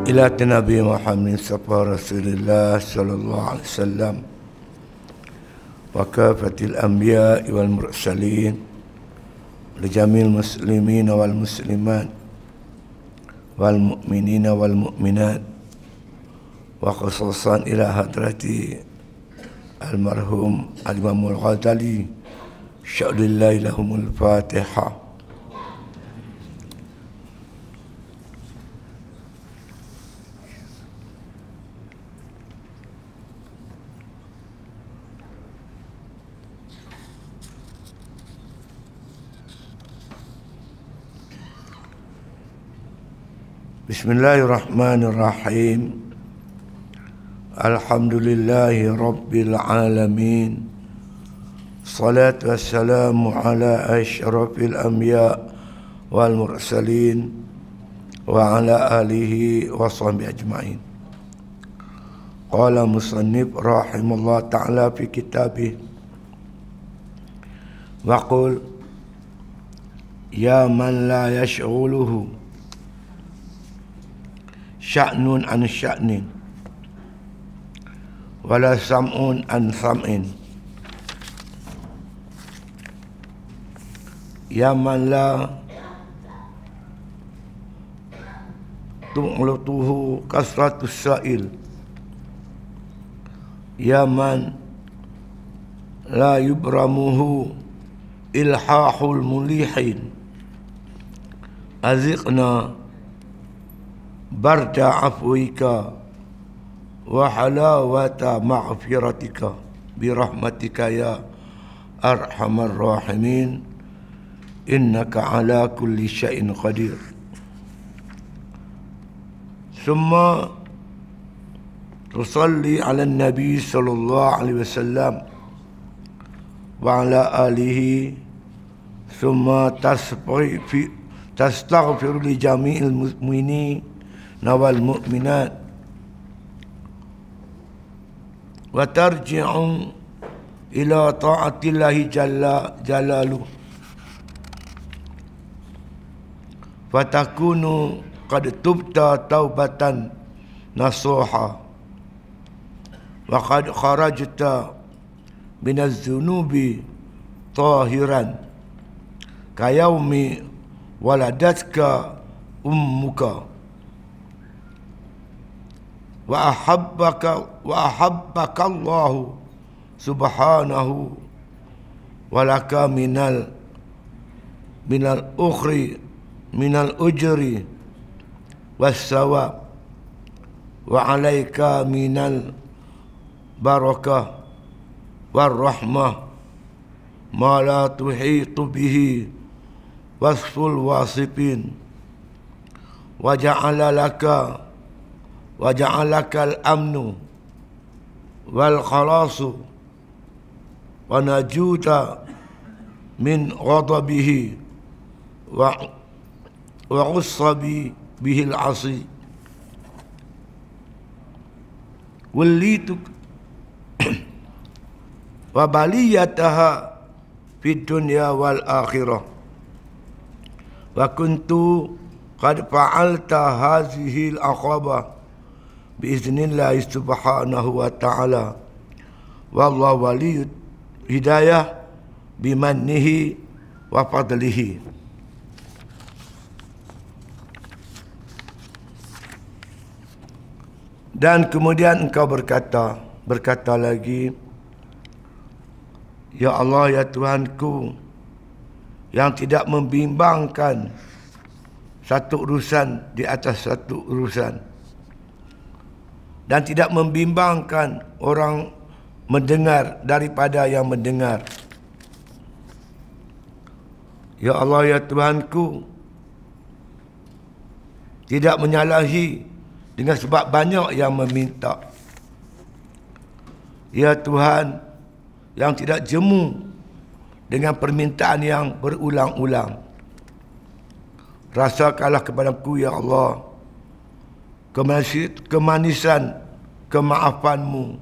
إلى Nabi Muhammad Sapa Rasulullah sallallahu alaihi wasallam wa kafatil anbiya wal mursalin li jamil muslimin wal muslimat wal mu'minin wal mu'minat wa khususan ila hadrati almarhum al-Imam al-Ghazali sya'lillahi lahumul Fatihah. Bismillahirrahmanirrahim. Alhamdulillahi Rabbil Alamin. Salatu wassalamu ala asyrafil anbiya wal mursalin wa ala alihi wa sahbihi ajma'in. Qala musannif rahimahullah ta'ala fi kitabih wa qul ya man la yashghuluhu sya'nun an sya'nin wala sam'un an sam'in ya man la tu'lutuhu kasratus sa'il ya man la yubramuhu ilhahul mulihin aziqna barda afwika wa halawata maghfiratika birahmatika ya arhamar rahimin innaka ala kulli syai'in qadir. Summa tusalli ala nabi sallallahu alaihi wasallam wa ala alihi summa tastaghfir li jami'il mu'minin nawal mu'minat wa tarji'u ila ta'atillahi jalla jalaluh fatakunu qad tubta taubatan nasuha wa qad kharajta minaz zunubi tahiran kayaumi waladatka ummuka wa ahabbaka Allah subhanahu wa laka minal ukhri minal ujri was-sawab wa alayka minal barakah war rahmah ma la tuhitu bihi wasful wasifin wa ja'alaka al-amnu wal khalasu wa najuta min ghadabihi wa ussabi bihi al-asi wallituk wa baliyataha fid dunya wal akhirah wa kuntu qad fa'alta hadhihi al-aqabah biiznillah subhanahu wa ta'ala wallahu waliyud hidayah bimannihi wa fadlihi. Dan kemudian engkau berkata lagi, ya Allah, ya Tuhanku yang tidak membimbangkan satu urusan di atas satu urusan dan tidak membimbangkan orang mendengar daripada yang mendengar. Ya Allah, ya Tuhanku, tidak menyalahi dengan sebab banyak yang meminta. Ya Tuhan, yang tidak jemu dengan permintaan yang berulang-ulang. Rasakanlah kepadaku, ya Allah, kemanisan kemaafanmu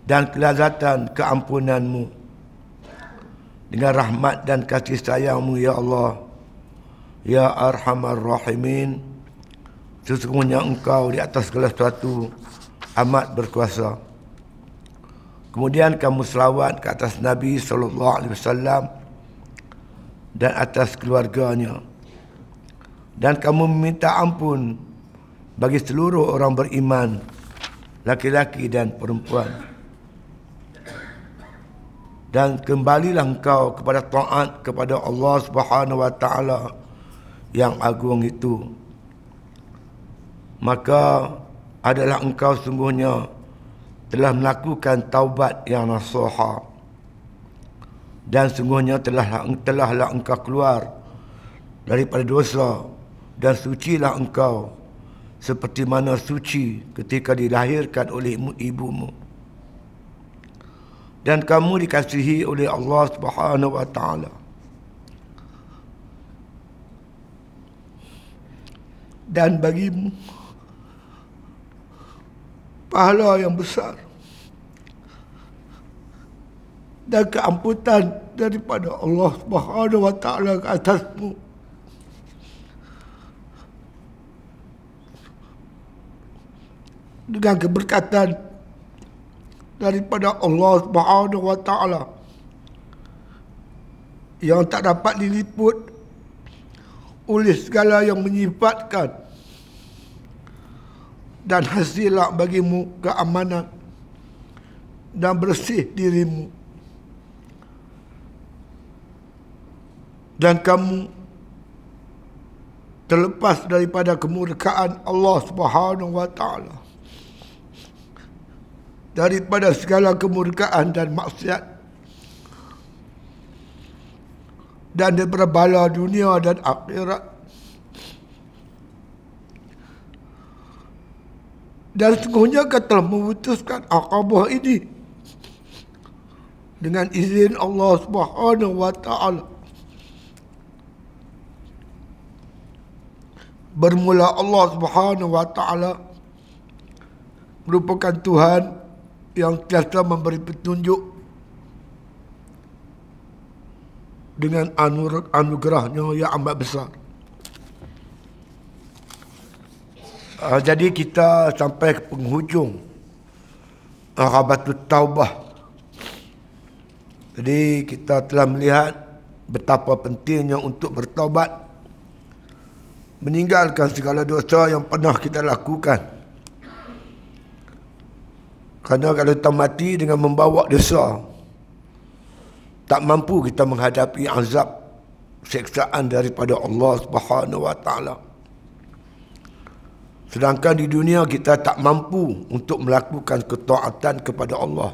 dan kelazatan keampunanmu dengan rahmat dan kasih sayangmu, ya Allah, ya arhamar rahimin. Sesungguhnya engkau di atas segala sesuatu amat berkuasa. Kemudian kamu selawat ke atas Nabi SAW dan atas keluarganya. Dan kamu meminta ampun bagi seluruh orang beriman, laki-laki dan perempuan. Dan kembalilah engkau kepada taat kepada Allah Subhanahu wa taala yang agung itu. Maka adalah engkau sungguhnya telah melakukan taubat yang nasuha, dan sungguhnya telahlah engkau keluar daripada dosa, dan sucilah engkau seperti mana suci ketika dilahirkan oleh ibumu. Dan kamu dikasihi oleh Allah Subhanahu wa taala. Dan bagimu pahala yang besar dan keampunan daripada Allah Subhanahu wa taala ke atasmu. Dengan keberkatan daripada Allah Subhanahu wa taala yang tak dapat diliput oleh segala yang menyifatkan, dan hasillah bagimu keamanan dan bersih dirimu, dan kamu terlepas daripada kemurkaan Allah Subhanahu wa taala, daripada segala kemurkaan dan maksiat, dan daripada bala dunia dan akhirat. Dan sungguhnya kau telah memutuskan Aqabah ini dengan izin Allah Subhanahu wa taala. Bermula Allah Subhanahu wa taala merupakan Tuhan yang biasa memberi petunjuk dengan anugerahnya yang amat besar. Jadi kita sampai ke penghujung Aqabatut Taubah. Jadi kita telah melihat betapa pentingnya untuk bertaubat, meninggalkan segala dosa yang pernah kita lakukan. Kerana kalau kita mati dengan membawa dosa, tak mampu kita menghadapi azab, siksaan daripada Allah Subhanahu wa taala. Sedangkan di dunia kita tak mampu untuk melakukan ketaatan kepada Allah.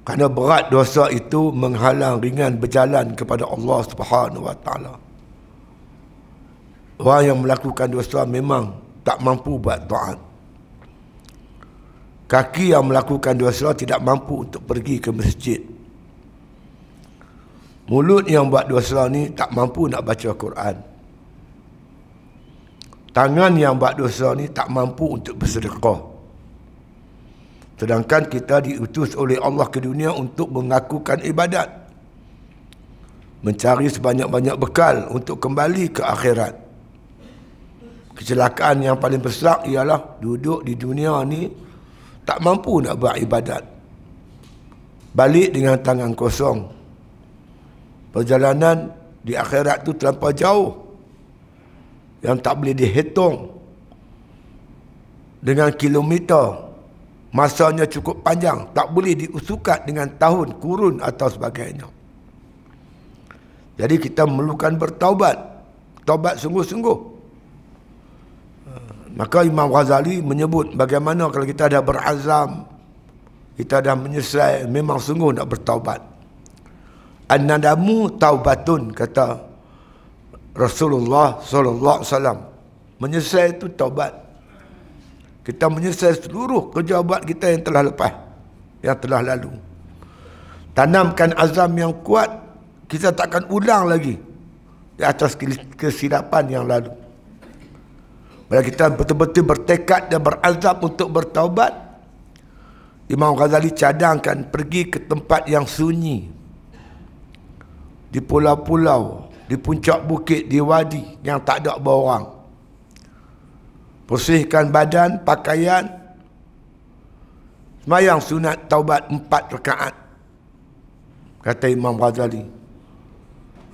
Kerana berat dosa itu menghalang ringan berjalan kepada Allah Subhanahu wa taala. Orang yang melakukan dosa memang tak mampu buat taat. Kaki yang melakukan dosa tidak mampu untuk pergi ke masjid. Mulut yang buat dosa ni tak mampu nak baca Quran. Tangan yang buat dosa ni tak mampu untuk bersedekah. Sedangkan kita diutus oleh Allah ke dunia untuk mengakukan ibadat, mencari sebanyak-banyak bekal untuk kembali ke akhirat. Kecelakaan yang paling besar ialah duduk di dunia ni tak mampu nak buat ibadat, balik dengan tangan kosong. Perjalanan di akhirat tu terlampau jauh, yang tak boleh dihitung dengan kilometer. Masanya cukup panjang, tak boleh diusukat dengan tahun, kurun atau sebagainya. Jadi kita memerlukan bertaubat, taubat sungguh-sungguh. Maka Imam Ghazali menyebut bagaimana kalau kita dah berazam, kita dah menyesal, memang sungguh nak bertaubat. An-nadamu taubatun, kata Rasulullah sallallahu alaihi wasallam. Menyesal itu taubat. Kita menyesal seluruh kerja buat kita yang telah lepas, yang telah lalu. Tanamkan azam yang kuat, kita takkan ulang lagi di atas kesilapan yang lalu. Bila kita betul-betul bertekad dan berazam untuk bertaubat, Imam Ghazali cadangkan pergi ke tempat yang sunyi, di pulau-pulau, di puncak bukit, di wadi yang tak ada orang. bersihkan badan, pakaian, sembahyang sunat taubat 4 rakaat, kata Imam Ghazali.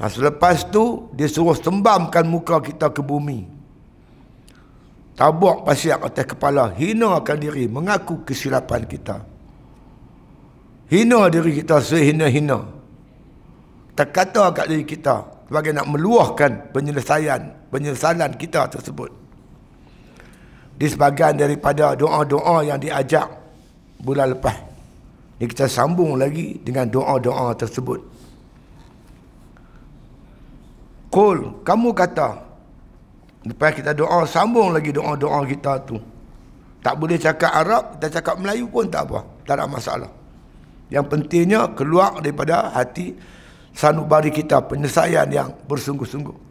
Selepas tu dia suruh sembamkan muka kita ke bumi, tabuk pasir atas kepala, hinakan diri, mengaku kesilapan kita, hina diri kita sehina-hina, terkata kat diri kita sebagai nak meluahkan penyesalan kita tersebut. Di sebahagian daripada doa-doa yang diajak bulan lepas ni, kita sambung lagi dengan doa-doa tersebut. Qul, kamu kata. Lepas kita doa, sambung lagi doa-doa kita tu. Tak boleh cakap Arab, kita cakap Melayu pun tak apa, tak ada masalah. Yang pentingnya keluar daripada hati sanubari kita, penyelesaian yang bersungguh-sungguh.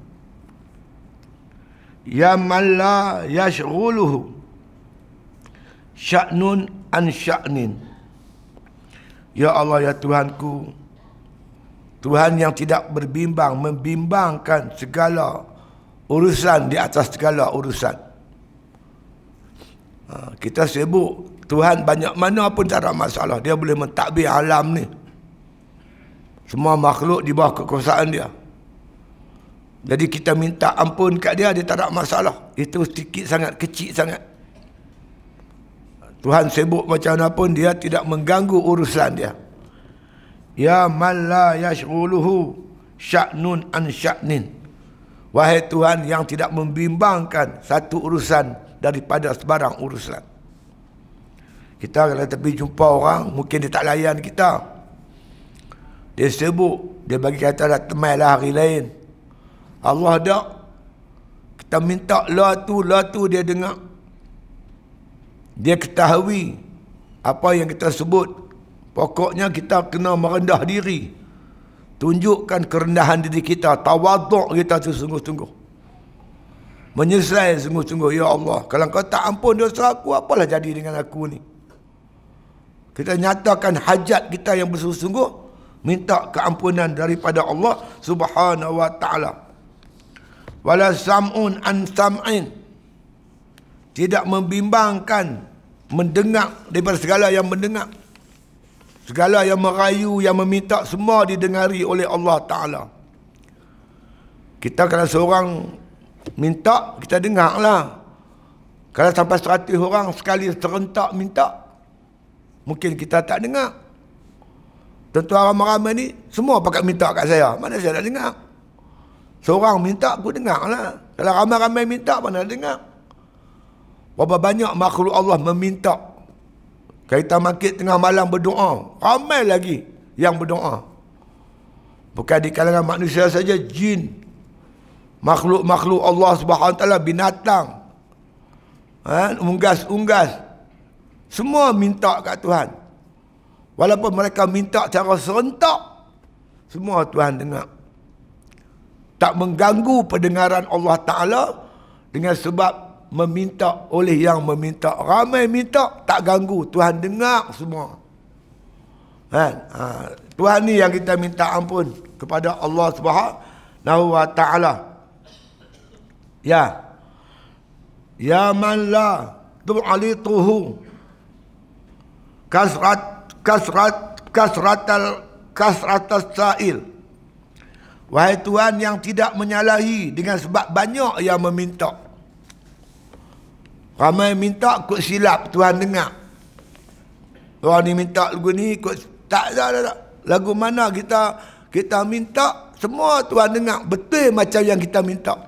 Ya man la yashghuluhu sya'nun an sya'nin. Ya Allah, ya Tuhanku, Tuhan yang tidak membimbangkan segala urusan di atas segala urusan. Kita sibuk, Tuhan banyak mana pun tak ada masalah. Dia boleh mentadbir alam ni, semua makhluk di bawah kekuasaan dia. Jadi kita minta ampun kat dia, dia tak ada masalah. Itu sedikit sangat, kecil sangat. Tuhan sibuk macam mana pun, dia tidak mengganggu urusan dia. Ya man la yashghuluhu sya'nun an sya'nin. Wahai Tuhan yang tidak membimbangkan satu urusan daripada sebarang urusan. Kita kalau tepi jumpa orang, mungkin dia tak layan kita, dia sibuk, dia bagi kata dah temai lah hari lain. Allah dak, kita minta la tu dia dengar, dia ketahui apa yang kita sebut. Pokoknya kita kena merendah diri, tunjukkan kerendahan diri kita, tawaduk kita tu sungguh-sungguh, menyesal sungguh-sungguh. Ya Allah, kalau kau tak ampun dosa aku, apalah jadi dengan aku ni. Kita nyatakan hajat kita yang bersungguh-sungguh, minta keampunan daripada Allah Subhanahu wa ta'ala. Wala sam'un an sam'in, tidak membimbangkan mendengar daripada segala yang mendengar. Segala yang merayu, yang meminta, semua didengari oleh Allah Ta'ala. Kita kalau seorang minta, kita dengar lah. Kalau sampai 100 orang sekali serentak minta, mungkin kita tak dengar. Tentu ramai-ramai ni semua pakat minta kat saya, mana saya nak dengar? Seorang minta, aku dengar lah. Kalau ramai-ramai minta, mana dengar? Berapa banyak makhluk Allah meminta. Kita makit tengah malam berdoa, ramai lagi yang berdoa. Bukan di kalangan manusia saja, jin, makhluk-makhluk Allah Subhanahu Wa Taala, binatang, unggas-unggas, semua minta kat Tuhan. Walaupun mereka minta secara serentak, semua Tuhan dengar. Tak mengganggu pendengaran Allah Ta'ala dengan sebab meminta oleh yang meminta. Ramai minta, tak ganggu, Tuhan dengar semua. Tuhan ni yang kita minta ampun kepada Allah Subhanahu wa ta'ala. Ya man la tu'alituhu kasratas sa'il. Wahai Tuhan yang tidak menyalahi dengan sebab banyak yang meminta. Ramai minta, kot silap, Tuhan dengar. Orang ni minta lagu ni, kot tak. Lagu mana kita minta, semua Tuhan dengar. Betul macam yang kita minta.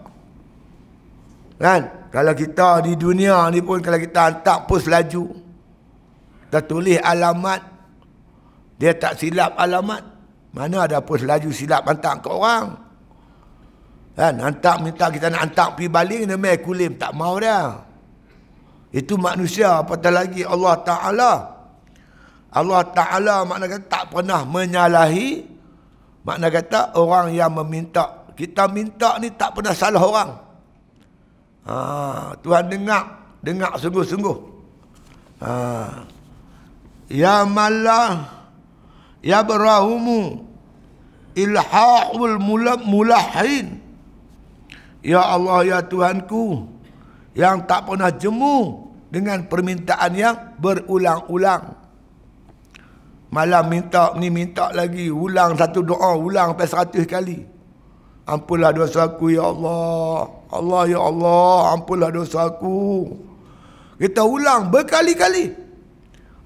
Kan? Kalau kita di dunia ni pun, kalau kita hantar pos laju, kita tulis alamat, dia tak silap alamat. Mana ada pos laju silap hantar ke orang. Kan? Hantar, minta kita nak hantar pergi balik, dia main kulim, tak mau dah. Itu manusia, apatah lagi Allah Ta'ala. Allah Ta'ala makna kata tak pernah menyalahi. Makna kata orang yang meminta, kita minta ni tak pernah salah orang. Tuhan dengar sungguh-sungguh. Ya mallah ya berahumu ilhaqul mulahin. Ya Allah, ya Tuhanku yang tak pernah jemu dengan permintaan yang berulang-ulang. Malam minta ni, minta lagi, ulang satu doa, ulang sampai 100 kali. Ampunlah dosaku ya Allah. Allah ya Allah, ampunlah dosaku. Kita ulang berkali-kali.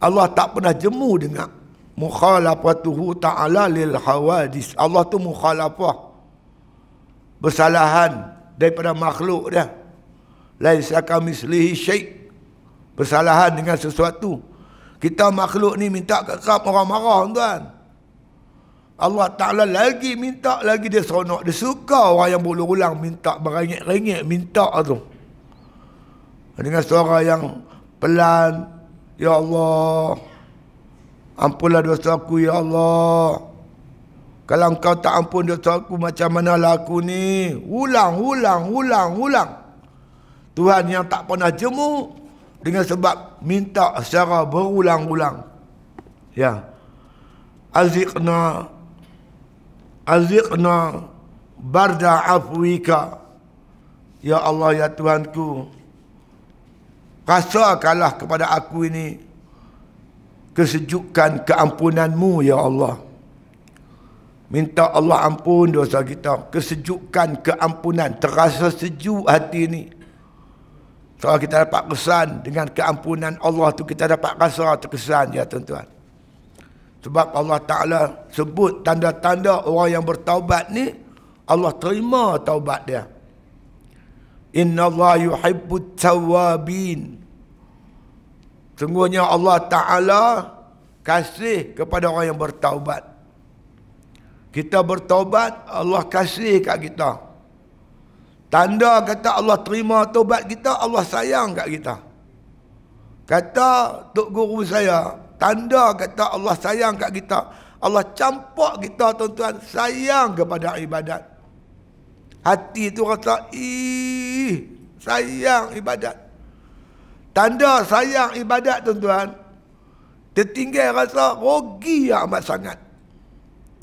Allah tak pernah jemu dengan mukhalafatuhu ta'ala lil hawadis. Allah tu mukhalafah, bersalahan daripada makhluk dia. Laisa kamitslihi syai', bersalahan dengan sesuatu. Kita makhluk ni minta kerap orang marah, tuan. Allah Ta'ala lagi minta, lagi dia seronok. Dia suka orang yang berulang-ulang minta, berengek-rengek minta tu. Dengan suara yang pelan. Ya Allah, ampunlah dosaku ya Allah. Kalau engkau tak ampun dosaku, macam manalah aku ni. Ulang. Tuhan yang tak pernah jemu dengan sebab minta secara berulang-ulang. Ya. Azikna barda afwika. Ya Allah, ya Tuhanku, rasakanlah kepada aku ini kesejukan keampunanmu ya Allah. Minta Allah ampun dosa kita. Kesejukan keampunan. Terasa sejuk hati ini. Kalau kita dapat kesan dengan keampunan Allah tu, kita dapat rasa terkesan ya tuan-tuan. Sebab Allah Ta'ala sebut tanda-tanda orang yang bertaubat ni, Allah terima taubat dia. Inna Allah yuhibbut tawabin. Sungguhnya Allah Ta'ala kasih kepada orang yang bertaubat. Kita bertaubat, Allah kasih kat kita. Tanda kata Allah terima taubat kita, Allah sayang kat kita. Kata Tok Guru saya, tanda kata Allah sayang kat kita, Allah campak kita tuan-tuan sayang kepada ibadat. Hati tu rasa, sayang ibadat. Tanda sayang ibadat tuan-tuan, tertinggal rasa rugi amat sangat.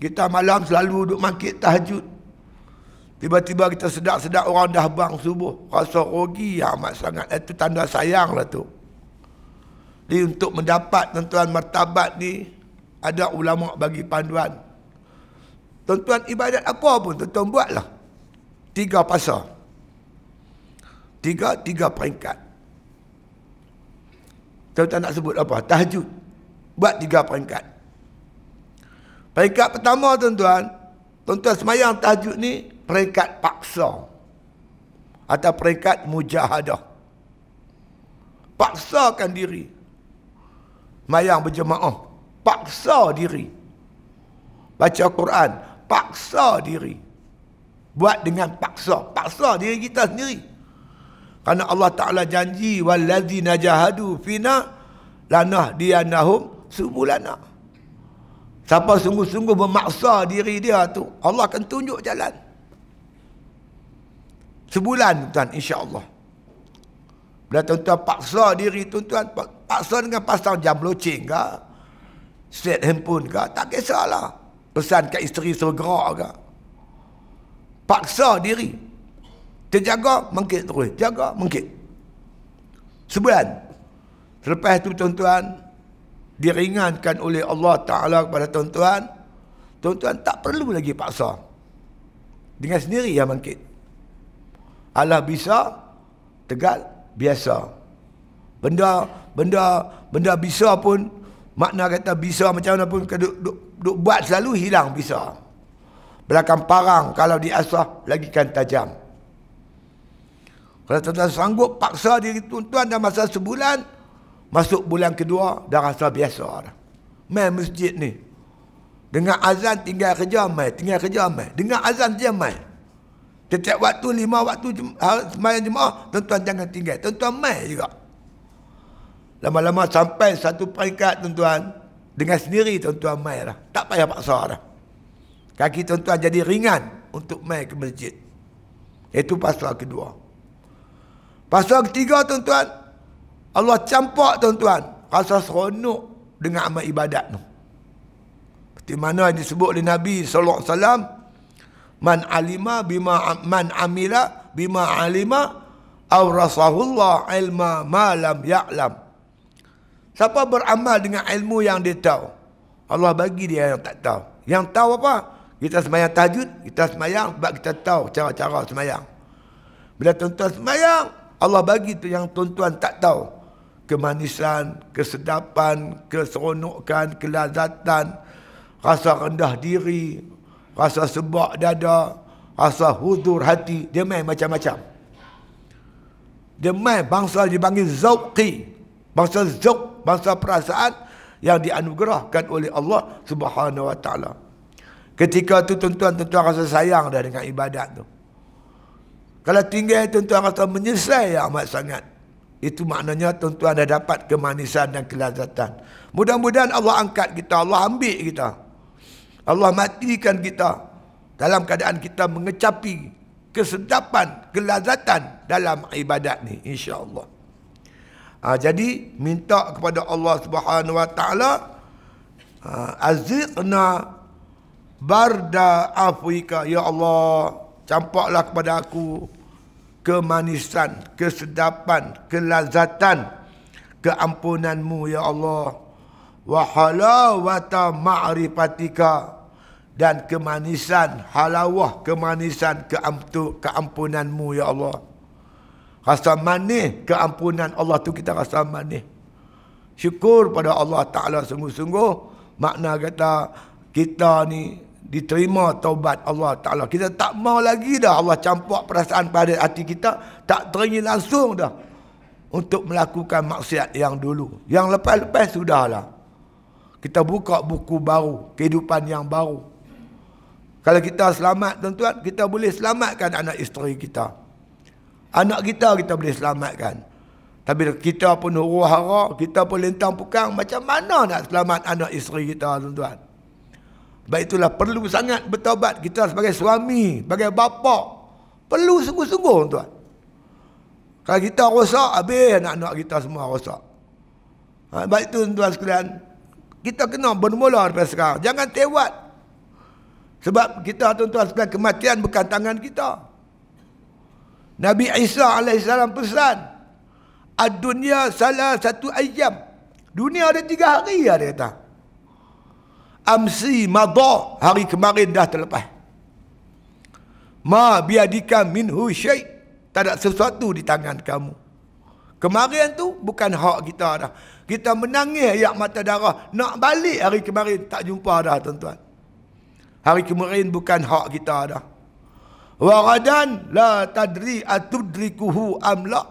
Kita malam selalu duduk mangkit tahajud. Tiba-tiba kita sedap-sedap orang dah bang subuh. Rasa rugi amat sangat. Itu tanda sayang lah tu. Jadi untuk mendapat tuan-tuan martabat ni, ada ulama bagi panduan. Tuan-tuan ibadat apa pun tuan-tuan buatlah 3 pasal. 3 peringkat. Tuan-tuan nak sebut apa? Tahajud. Buat 3 peringkat. Peringkat pertama tuan-tuan semayang tahajud ni peringkat paksa atau peringkat mujahadah. Paksakan diri. Semayang berjemaah, paksa diri. Baca Quran, paksa diri. Buat dengan paksa diri kita sendiri. Kerana Allah Ta'ala janji, wallazina jahadu fina lanahdiyannahum subulana. Siapa sungguh-sungguh memaksa diri dia tu, Allah akan tunjuk jalan. Sebulan tuan, insya-Allah. Bila tuan-tuan paksa diri tuan-tuan, paksa dengan pasang jam loceng ke, set handphone ke, tak kisahlah. Pesan kat isteri suruh gerak ke. Paksa diri. Terjaga, mengkit terus. Jaga, mengkit. Sebulan. Selepas tu tuan-tuan, diringankan oleh Allah Ta'ala kepada tuan-tuan, tuan-tuan tak perlu lagi paksa. Dengan sendiri yang bangkit. Allah bisa, tegal, biasa. Benda bisa pun, makna kata bisa macam mana pun, duk buat selalu hilang bisa. Belakang parang kalau diasah lagi kan tajam. Kalau tuan-tuan sanggup paksa diri tuan-tuan dalam masa sebulan, masuk bulan kedua dah rasa biasa dah. Mai masjid ni. Dengar azan tinggal kerja mai, Dengar azan je mai. Setiap waktu 5 waktu sembahyang jemaah, tuan-tuan jangan tinggal. Tuan-tuan mai juga. Lama-lama sampai satu peringkat tuan-tuan, dengan sendiri tuan-tuan mai dah. Tak payah paksa dah. Kaki tuan-tuan jadi ringan untuk mai ke masjid. Itu pasal kedua. Pasal ketiga tuan-tuan, Allah campak tuan-tuan rasa seronok dengan amal ibadat tu. Seperti mana yang disebut oleh Nabi sallallahu alaihi wasallam, man amila bima alima awrasahullah ilma ma lam ya'lam. Siapa beramal dengan ilmu yang dia tahu, Allah bagi dia yang tak tahu. Yang tahu apa? Kita sembahyang tahajud, kita sembahyang sebab kita tahu cara-cara sembahyang. Bila tuan-tuan sembahyang, Allah bagi tu yang tuan-tuan tak tahu. Kemanisan, kesedapan, keseronokan, kelazatan, rasa rendah diri, rasa sebab dada, rasa hudur hati. Dia main macam-macam. Dia main bangsa dipanggil zauqi. Bangsa zauq, bangsa perasaan yang dianugerahkan oleh Allah Subhanahu Wa Taala. Ketika tu tuan-tuan rasa sayang dah dengan ibadat tu. Kalau tinggal tuan-tuan rasa menyesal yang amat sangat, itu maknanya tuan-tuan dah dapat kemanisan dan kelazatan. Mudah-mudahan Allah angkat kita, Allah ambil kita, Allah matikan kita dalam keadaan kita mengecapi kesedapan, kelazatan dalam ibadat ni, insya-Allah. Jadi minta kepada Allah Subhanahu Wa Taala, azizna barda afwika, ya Allah, campaklah kepada aku kemanisan, kesedapan, kelazatan keampunanmu ya Allah, wa halawata ma'rifatika, dan kemanisan halawah, kemanisan keampunanmu ya Allah. Rasa manis keampunan Allah tu kita rasa manis. Syukur pada Allah Ta'ala sungguh-sungguh. Makna kata kita ni diterima taubat Allah Ta'ala. Kita tak mau lagi dah Allah campak perasaan pada hati kita. Tak teringin langsung dah untuk melakukan maksiat yang dulu. Yang lepas-lepas sudahlah. Kita buka buku baru, kehidupan yang baru. Kalau kita selamat tuan-tuan, kita boleh selamatkan anak isteri kita. Anak kita boleh selamatkan. Tapi kita pun huru-hara, kita pun lentang pukang, macam mana nak selamat anak isteri kita tuan-tuan? Sebab itulah perlu sangat bertaubat. Kita sebagai suami, sebagai bapa, perlu sungguh-sungguh tuan. Kalau kita rosak, habis anak-anak kita semua rosak. Sebab itu tuan sekalian, kita kena bermula daripada sekarang. Jangan tewat. Sebab kita tuan-tuan sekalian, kematian bukan tangan kita. Nabi Isa AS pesan, ad-dunya salah satu ayam. Dunia ada 3 hari, dia kata. Amsi madha, hari kemarin dah terlepas. Ma biadika minhu syai', tak ada sesuatu di tangan kamu. Kemarin tu bukan hak kita dah. Kita menangis air mata darah, nak balik hari kemarin, tak jumpa dah tuan-tuan. Hari kemarin bukan hak kita dah. Wa ghadan la tadri atudrikuhu amla.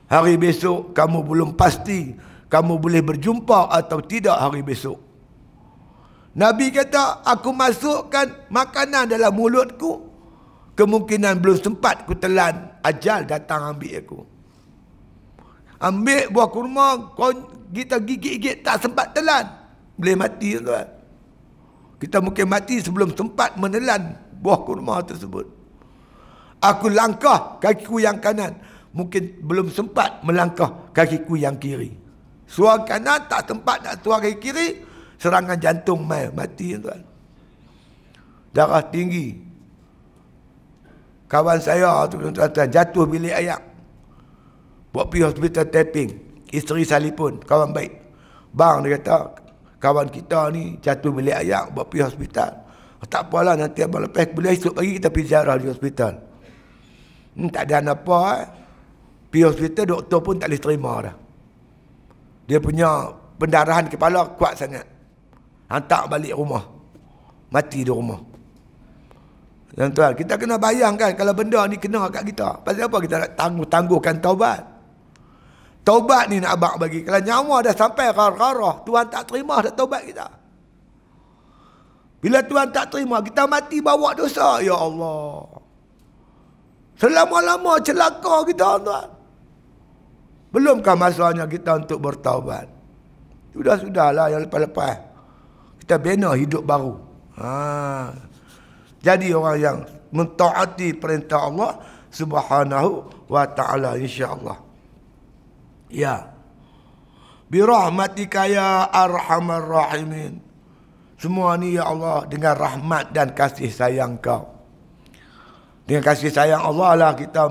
Hari besok kamu belum pasti kamu boleh berjumpa atau tidak hari besok. Nabi kata, aku masukkan makanan dalam mulutku, kemungkinan belum sempat ku telan, ajal datang ambil aku. Ambil buah kurma, kita gigit-gigit tak sempat telan, boleh mati tuan. Kita mungkin mati sebelum sempat menelan buah kurma tersebut. Aku langkah kakiku yang kanan, mungkin belum sempat melangkah kakiku yang kiri. Suar kanan tak sempat nak suar kaki kiri, serangan jantung mati tuan. Darah tinggi. Kawan saya tu tuan-tuan jatuh bilik ayak, buat pergi hospital tapping. Isteri salipun, kawan baik. Bang, dia kata, kawan kita ni jatuh bilik ayak, buat pergi hospital. Tak apalah, nanti abang lepas boleh esok pagi kita pergi ziarah di hospital. Tak ada apa. Pergi hospital, doktor pun tak boleh terima dah. Dia punya pendarahan kepala kuat sangat. Hantar balik rumah, mati di rumah. Tuan-tuan, kita kena bayangkan kalau benda ni kena kat kita. Pasal apa kita nak tangguhkan taubat? Taubat ni nak abang bagi. Kalau nyawa dah sampai rarah, Tuhan tak terima dah taubat kita. Bila Tuhan tak terima, kita mati bawa dosa. Ya Allah. Selama-lama celaka kita tuan. Belumkah masanya kita untuk bertaubat? Sudah-sudahlah yang lepas-lepas. Kita bina hidup baru. Jadi orang yang mentaati perintah Allah Subhanahu wa ta'ala, insya-Allah. Ya. Birahmatika ya arhamar rahimin. Semua ni ya Allah dengan rahmat dan kasih sayang kau. Dengan kasih sayang Allah lah kita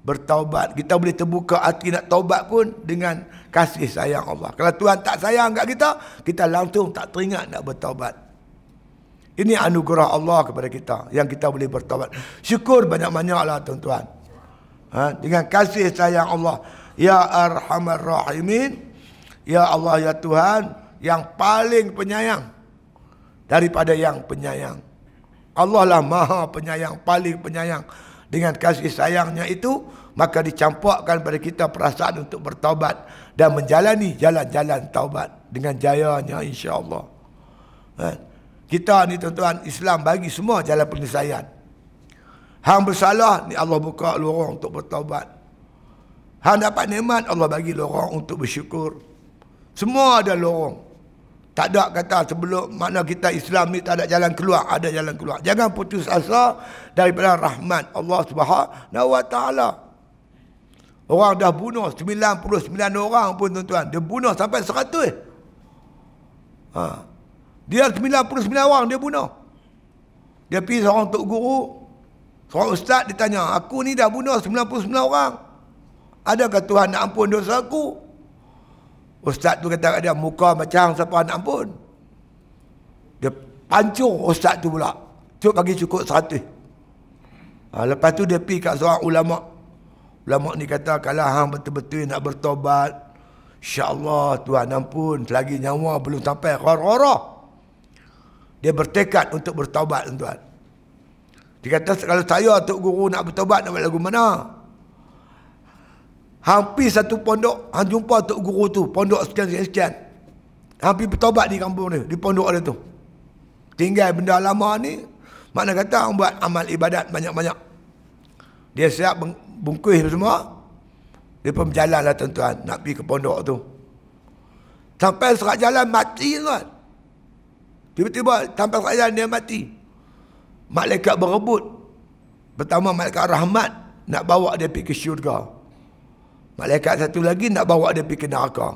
bertaubat. Kita boleh terbuka hati nak taubat pun dengan kasih sayang Allah. Kalau Tuhan tak sayang kat kita, kita langsung tak teringat nak bertaubat. Ini anugerah Allah kepada kita, yang kita boleh bertaubat. Syukur banyak-banyaklah tuan-tuan. Dengan kasih sayang Allah. Ya Arhamar Rahimin, ya Allah ya Tuhan yang paling penyayang daripada yang penyayang. Allah lah Maha Penyayang, paling penyayang. Dengan kasih sayangnya itu, maka dicampakkan pada kita perasaan untuk bertaubat dan menjalani jalan-jalan taubat dengan jayanya, insya-Allah. Kita ni tuan-tuan, Islam bagi semua jalan penyelesaian. Hang bersalah, ni Allah buka lorong untuk bertaubat. Hang dapat nikmat, Allah bagi lorong untuk bersyukur. Semua ada lorong. Tak ada kata sebelum makna kita Islam ni tak ada jalan keluar, ada jalan keluar. Jangan putus asa daripada rahmat Allah Subhanahu wa taala. Orang dah bunuh 99 orang pun tuan-tuan, dia bunuh sampai 100. Dia 99 orang dia bunuh. Dia pergi seorang tok guru, seorang ustaz, dia tanya, aku ni dah bunuh 99 orang. Adakah Tuhan nak ampun dosa aku? Ustaz tu kata kat dia, muka macam siapa nak ampun. Dia pancung ustaz tu pula. Cuk bagi cukup 100. Lepas tu dia pergi kat seorang ulama. Ulama ni kata, kalau hang betul-betul nak bertobat, insya-Allah Tuhan ampun, selagi nyawa belum sampai roh-roh. Dia bertekad untuk bertaubat tuan-tuan. Dia kata, kalau saya tok guru nak bertaubat, nak buat lagu mana? Hampir satu pondok, hang jumpa tok guru tu, pondok sekian-sekian. Hampir bertaubat di kampung ni, di pondok dia tu. Tinggal benda lama ni, makna kata hang buat amal ibadat banyak-banyak. Dia siap bungkus semua. Dia pun berjalan lah tuan-tuan, nak pergi ke pondok tu. Sampai serak jalan mati tuan. Tiba-tiba sampai serak jalan dia mati. Malaikat berebut. Pertama malaikat rahmat nak bawa dia pergi ke syurga. Malaikat satu lagi nak bawa dia pergi ke neraka.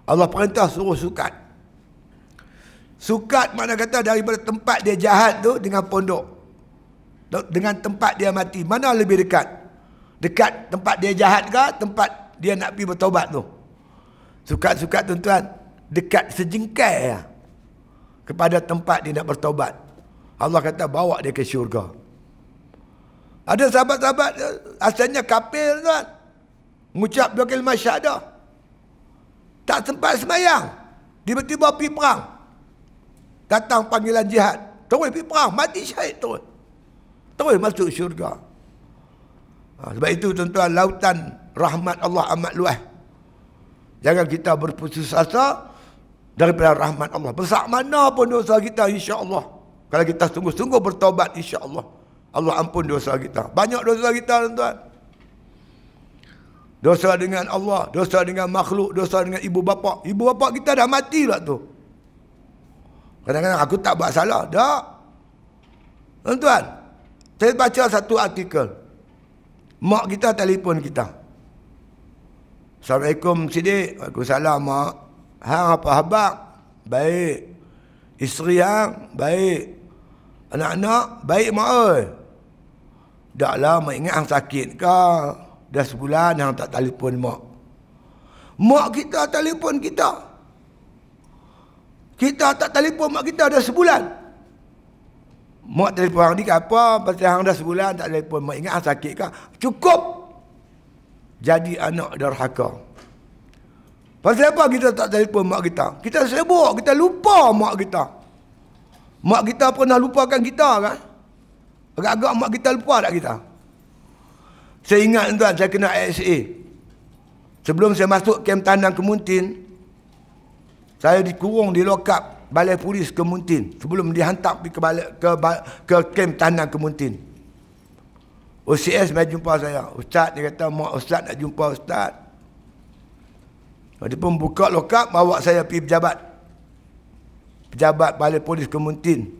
Allah perintah suruh sukat. Sukat makna kata daripada tempat dia jahat tu dengan pondok, dengan tempat dia mati, mana lebih dekat? Dekat tempat dia jahat ke tempat dia nak pergi bertaubat tu? Sukat-sukat tuan-tuan, dekat sejengkai kepada tempat dia nak bertaubat. Allah kata bawa dia ke syurga. Ada sahabat-sahabat asalnya kafir tuan, mengucap dua kalimah syahadah, tak sempat semayang, tiba-tiba pergi perang, datang panggilan jihad, terus pergi perang, mati syahid, terus masuk syurga. Sebab itu tuan-tuan, lautan rahmat Allah amat luas. Jangan kita berputus asa daripada rahmat Allah. Besar mana pun dosa kita, insya-Allah, kalau kita sungguh-sungguh bertaubat, insya-Allah Allah ampun dosa kita. Banyak dosa kita tuan-tuan. Dosa dengan Allah, dosa dengan makhluk, dosa dengan ibu bapa. Ibu bapa kita dah mati lah tu. Kadang-kadang aku tak buat salah. Tak. Tuan-tuan, saya baca satu artikel. Mak kita telefon kita. Assalamualaikum Siddiq. Waalaikumsalam mak. Hang apa khabar? Baik. Isteri hang? Baik. Anak-anak? Baik mak oi. Dak lah mak ingat hang sakit ke? Dah sebulan hang tak telefon mak. Mak kita telefon kita. Kita tak telefon mak kita dah sebulan. Mak telefon hang ni apa? Pasal hang dah sebulan tak telefon mak. Ingat hang sakit ke? Cukup jadi anak derhaka. Pasal apa kita tak telefon mak kita? Kita sibuk, kita lupa mak kita. Mak kita pernah lupakan kita kan? Agak-agak mak kita lupa tak kita? Saya ingat tuan, saya kena ASA. Sebelum saya masuk kem tahanan Kemuntin, saya dikurung di lokap Balai Polis Kemuntin sebelum dihantar pergi ke kem tahanan Kemuntin. OCS mai jumpa saya. Ustaz, dia kata, mak ustaz nak jumpa ustaz. Dia pun buka lokap, bawa saya pergi pejabat Balai Polis Kemuntin.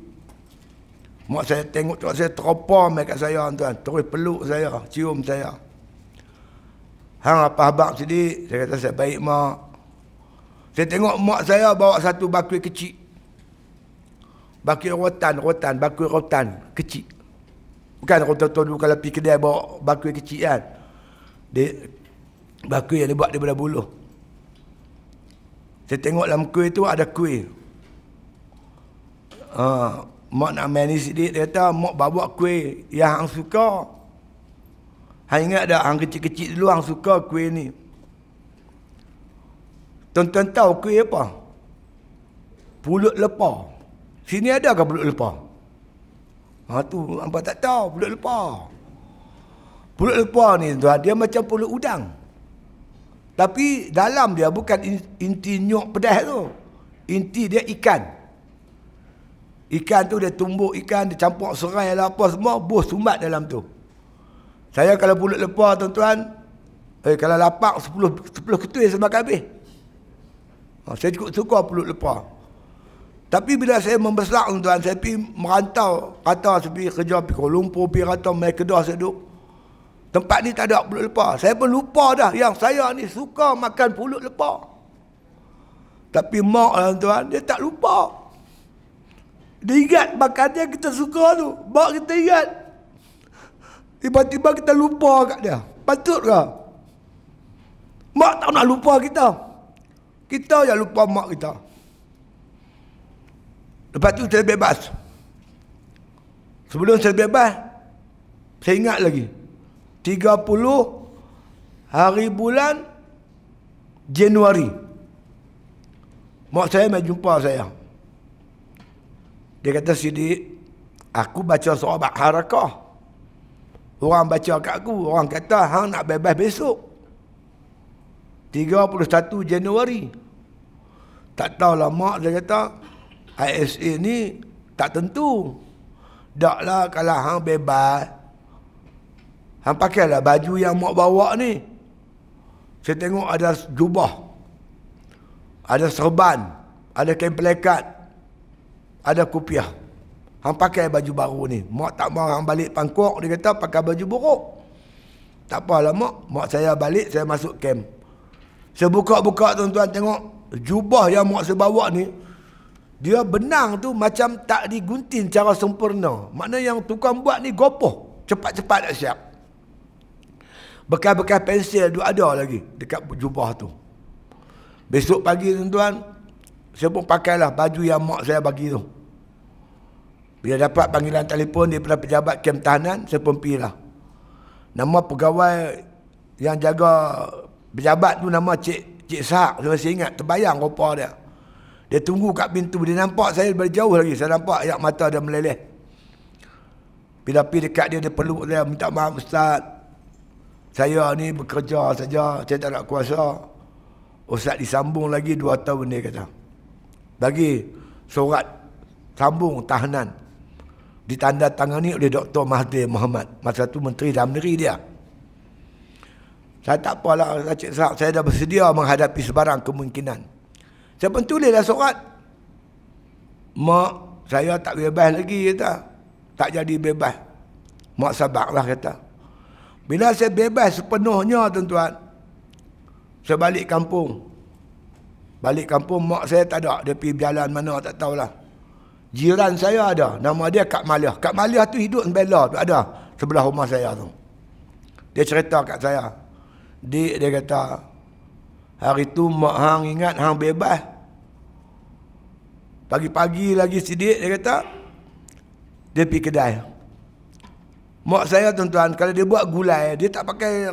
Mak saya tengok saya teropam kat saya tuan, terus peluk saya, cium saya. Hang apa khabar Siddiq? Saya kata saya baik mak. Saya tengok mak saya bawa satu bakul kecil. Bakul rotan kecil. Bukan rotan tu kalau pergi kedai bawa bakul kecil kan. Kuih yang dia buat daripada buluh. Saya tengok dalam kuih tu ada kuih. Mak nak main ni sikit, dia kata mak bawa kuih yang hang suka. Hang ingat dah hang kecil-kecil dulu hang suka kuih ni. Tuan-tuan tahu kuih apa? Pulut lepah. Sini ada ke pulut lepah? Tu hangpa tak tahu pulut lepah. Pulut lepah ni tuan, dia macam pulut udang. Tapi dalam dia bukan inti nyok pedas tu. Inti dia ikan. Ikan tu dia tumbuk ikan, dia campur serai lah apa semua, bos sumbat dalam tu. Saya kalau pulut lepah tuan-tuan, kalau lapak 10 ketui saya makan habis. Saya cukup suka pulut lepah. Tapi bila saya membesar tuan-tuan, saya pergi merantau, kata saya pergi kerja, pergi Kuala Lumpur, pergi rantau, main Kedah saya duduk. Tempat ni tak ada pulut lepah. Saya pun lupa dah yang saya ni suka makan pulut lepah. Tapi mak tuan-tuan, dia tak lupa. Dia ingat makannya kita suka tu. Mak kita ingat. Tiba-tiba kita lupa kat dia. Patut ke? Mak tak nak lupa kita. Kita yang lupa mak kita. Lepas tu saya bebas. Sebelum saya bebas, saya ingat lagi. 30 hari bulan Januari. Mak saya mai jumpa saya. Dia kata, Siddiq, aku baca surah Harakah. Orang baca kat aku, orang kata hang nak bebas besok. 31 Januari. Tak tahulah mak, dia kata ISA ni tak tentu. Taklah kalau hang bebas, hang pakailah baju yang mak bawa ni. Saya tengok ada jubah, ada serban, ada kain pelekat, ada kopiah. Hang pakai baju baru ni. Mak tak mau hang balik Pangkok, dia kata pakai baju buruk. Tak apalah mak. Mak saya balik, saya masuk camp. Saya buka-buka tuan-tuan tengok jubah yang mak saya bawa ni, dia benang tu macam tak digunting cara sempurna. Maknanya yang tukang buat ni gopoh, cepat-cepat nak siap. Bekas-bekas pensel tu ada lagi dekat jubah tu. Besok pagi tuan-tuan, saya pun pakailah baju yang mak saya bagi tu. Bila dapat panggilan telefon daripada pejabat kem tahanan, saya pun pergilah. Nama pegawai yang jaga pejabat tu nama Cik Sahak. Saya masih ingat, terbayang rupa dia. Dia tunggu kat pintu, dia nampak saya dari jauh lagi. Saya nampak air mata dia meleleh. Bila pergi dekat dia, dia peluk dia, minta maaf Ustaz. Saya ni bekerja saja, saya tak nak kuasa. Ustaz disambung lagi 2 tahun, dia kata. Bagi surat sambung tahanan. Ditandatangani oleh Dr. Mahathir Mohamad. Masa tu Menteri Dalam Negeri dia. Saya tak apalah, Cik Sahak, saya dah bersedia menghadapi sebarang kemungkinan. Saya pun tulislah surat. Mak, saya tak bebas lagi, kata. Tak jadi bebas. Mak sabarlah, kata. Bila saya bebas sepenuhnya, tuan-tuan, saya balik kampung. Balik kampung, mak saya tak ada. Dia pergi berjalan mana, tak tahulah. Jiran saya ada, nama dia Kak Maliah. Kak Maliah tu hidup Sembela tu, ada sebelah rumah saya tu. Dia cerita kat saya, Dik, dia kata, hari tu mak hang ingat hang bebas. Pagi-pagi lagi Siddiq, dia kata, dia pergi kedai. Mak saya tuan-tuan, kalau dia buat gulai, dia tak pakai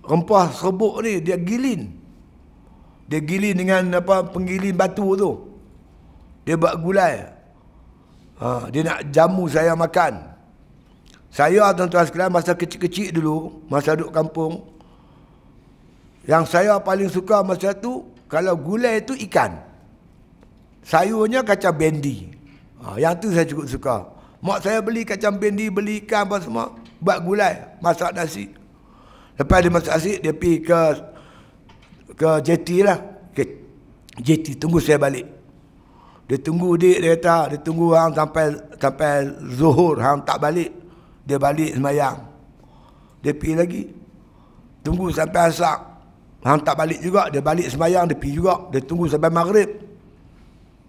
rempah serbuk ni, dia gilin. Dia gilin dengan apa, penggilin batu tu. Dia buat gulai. Dia nak jamu saya makan. Saya tuan-tuan sekalian, masa kecil-kecil dulu, masa duduk kampung, yang saya paling suka masa tu, kalau gulai tu ikan. Sayurnya kacang bendi. Yang tu saya cukup suka. Mak saya beli kacang bendi, beli ikan apa semua, buat gulai, masak nasi. Lepas dia masak nasi, dia pergi ke JT lah. JT, tunggu saya balik. Dia tunggu dia kata, dia tunggu hang sampai zuhur, hang tak balik. Dia balik semayang. Dia pergi lagi. Tunggu sampai asar. Hang tak balik juga, dia balik semayang, dia pergi juga. Dia tunggu sampai maghrib.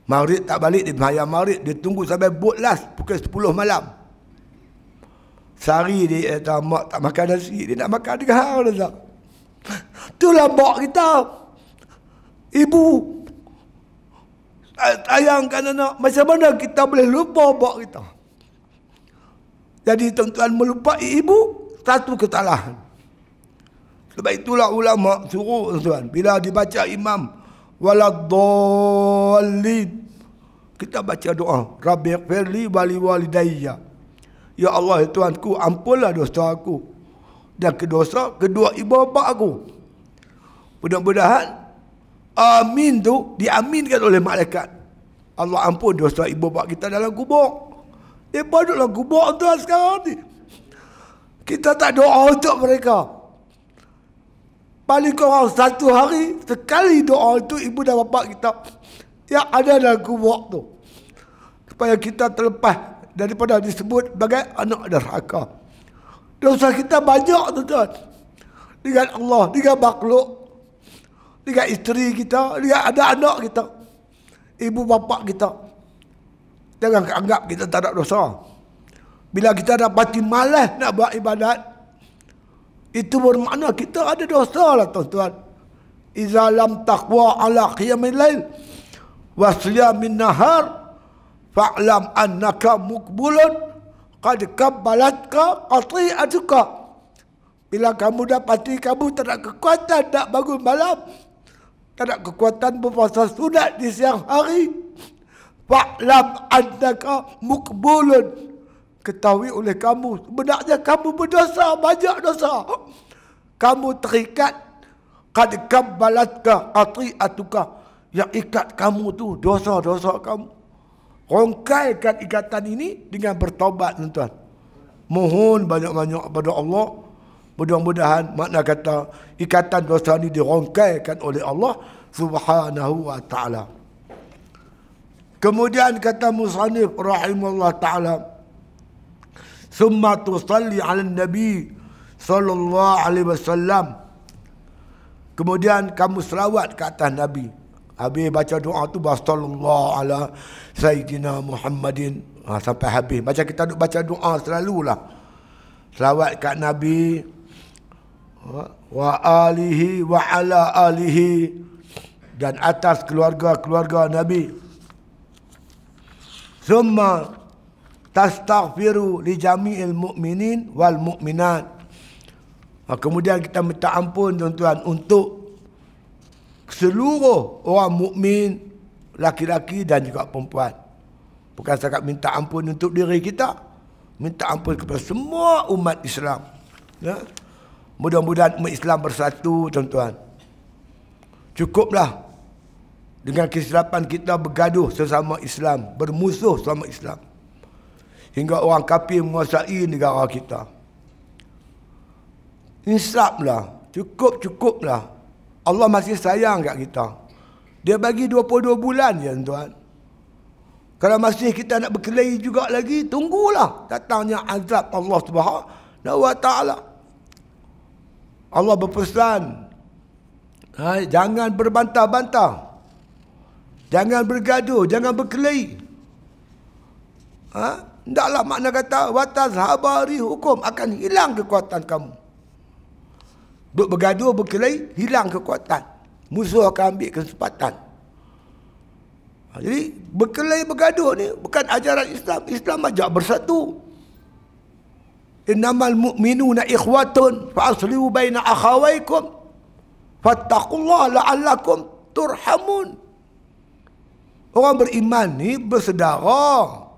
Maghrib tak balik, dia semayang maghrib. Dia tunggu sampai bot last, pukul 10 malam. Sehari dia kata, mak tak makan nasi, dia nak makan 3 hari dah. Itulah mak kita. Ibu. Sayangkan anak. Macam mana kita boleh lupa mak kita? Jadi tuan-tuan, melupai ibu, satu kesalahan. Sebab itulah ulama suruh tuan-tuan, bila dibaca imam waladdallin, kita baca doa, Rabbighfirli wali walidayya. Ya Allah, Tuhanku, ampunlah dosa aku dan dosa kedua ibu bapa aku. Mudah-mudahan amin tu diaminkan oleh malaikat. Allah ampun dosa ibu bapa kita dalam kubur. Dia duduk dalam kubur tuan sekarang ni. Kita tak doa untuk mereka. Paling kurang 1 hari sekali doa itu ibu dan bapa kita yang ada dalam kubur tu, supaya kita terlepas daripada disebut sebagai anak derhaka. Dosa kita banyak tuan-tuan, dengan Allah, dengan makhluk, dengan isteri kita, dengan anak-anak kita, ibu bapa kita. Jangan anggap kita tak ada dosa. Bila kita dapati malas nak buat ibadat, itu bermakna kita ada dosa lah tuan-tuan. Iza lam taqwa ala qiyamil lail wa siyamin nahar fa'lam annaka mukbulun qad kabbalatka qati'atuka. Bila kamu dapati kamu tak ada kekuatan nak bangun malam, tak ada kekuatan berpuasa sunat di siang hari, fa'lam annaka mukbulun, ketahui oleh kamu sebenarnya kamu berdosa, banyak dosa. Kamu terikat, qad kabbalatka qati'atuka, yang ikat kamu tu dosa-dosa kamu. Rongkaikan ikatan ini dengan bertaubat tuan-tuan. Mohon banyak-banyak kepada Allah. Mudah-mudahan makna kata ikatan dosa ini dirongkaikan oleh Allah Subhanahu wa ta'ala. Kemudian kata musannif rahimahullah ta'ala, summa tusalli ala nabi sallallahu alaihi wasallam, kemudian kamu selawat ke atas Nabi. Habis baca doa tu, sallallahu ala sayyidina Muhammadin, sampai habis. Macam kita duk baca doa selalulah. Selawat kat Nabi wa alihi wa ala alihi, dan atas keluarga-keluarga Nabi. Summa tastaghfiru li jami'il mu'minin wal mu'minat. Kemudian kita minta ampun tuan-tuan untuk seluruh orang mukmin, laki-laki dan juga perempuan. Bukan setakat minta ampun untuk diri kita, minta ampun kepada semua umat Islam. Ya? Mudah-mudahan umat Islam bersatu tuan-tuan. Cukuplah dengan kesilapan kita bergaduh sesama Islam, bermusuh sesama Islam, hingga orang kafir menguasai negara kita. Insaflah, cukuplah. Allah masih sayang kat kita. Dia bagi 22 bulan je tuan. Kalau masih kita nak berkelahi juga lagi, tunggulah datangnya azab Allah Subhanahu wa ta'ala. Allah berpesan, jangan berbantah-bantah, jangan bergaduh, jangan berkelahi. Tidaklah makna kata watazhabari hukum, akan hilang kekuatan kamu. Duk bergaduh, berkelahi, hilang kekuatan. Musuh akan ambil kesempatan. Jadi berkelahi, bergaduh ni bukan ajaran Islam. Islam ajak bersatu. Innamal mu'minuna ikhwatun fa'aslihu baina akhawaykum fattaqullaha la'allakum turhamun. Orang beriman ni bersaudara,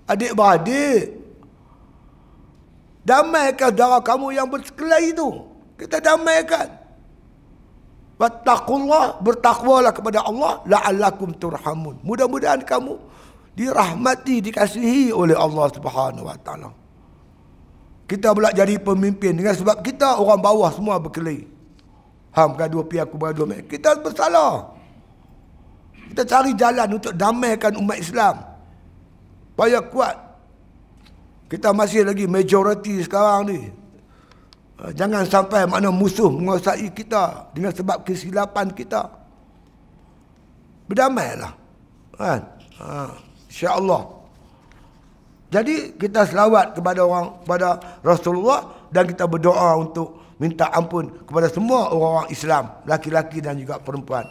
adik-beradik. Damaikan saudara kamu yang berkelahi tu. Kita damaikan. Wattaqullah, bertakwalah kepada Allah, la'allakum turhamun. Mudah-mudahan kamu dirahmati, dikasihi oleh Allah Subhanahu wa ta'ala. Kita pula jadi pemimpin dengan sebab kita orang bawah semua berkelahi. Bergaduh pi aku, bergaduh pi. Kita bersalah. Kita cari jalan untuk damaikan umat Islam supaya kuat. Kita masih lagi majoriti sekarang ni. Jangan sampai makna musuh menguasai kita dengan sebab kesilapan kita. Berdamailah. Kan? InsyaAllah. Jadi kita selawat kepada Rasulullah dan kita berdoa untuk minta ampun kepada semua orang-orang Islam, laki-laki dan juga perempuan.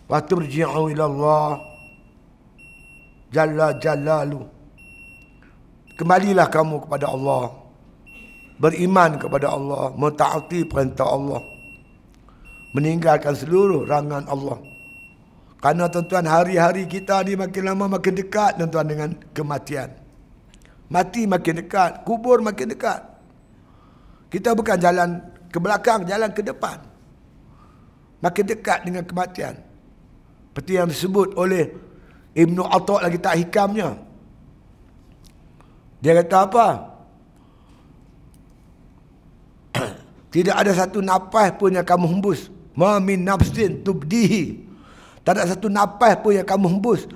Wa turji'u ila Allah jalla jalalu. Kembalilah kamu kepada Allah, beriman kepada Allah, mentaati perintah Allah, meninggalkan seluruh larangan Allah. Karena tuan-tuan, hari-hari kita ni makin lama makin dekat tuan-tuan dengan kematian. Mati makin dekat, kubur makin dekat. Kita bukan jalan ke belakang, jalan ke depan. Makin dekat dengan kematian. Seperti yang disebut oleh Ibnu Atta' lagi tak hikamnya. Dia kata apa? Tidak ada satu nafas pun yang kamu hembus. Ma min nafsin tubdihi. Tak ada satu nafas pun yang kamu hembus.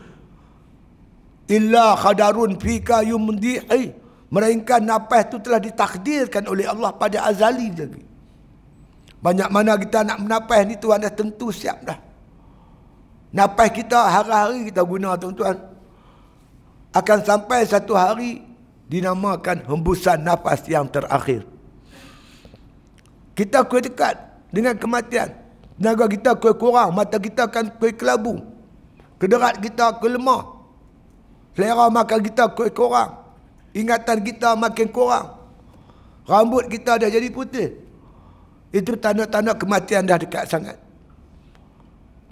Illa khadarun fika yumdihi. Melainkan nafas itu telah ditakdirkan oleh Allah pada azali lagi. Banyak mana kita nak menafas ni Tuhan dah tentu siap dah. Nafas kita hari-hari kita guna tuan-tuan. Akan sampai satu hari dinamakan hembusan nafas yang terakhir. Kita kuih dekat dengan kematian. Tenaga kita kuih kurang, mata kita akan kuih kelabu. Kederat kita kuih lemah. Selera makan kita kuih kurang. Ingatan kita makin kurang. Rambut kita dah jadi putih. Itu tanda-tanda kematian dah dekat sangat.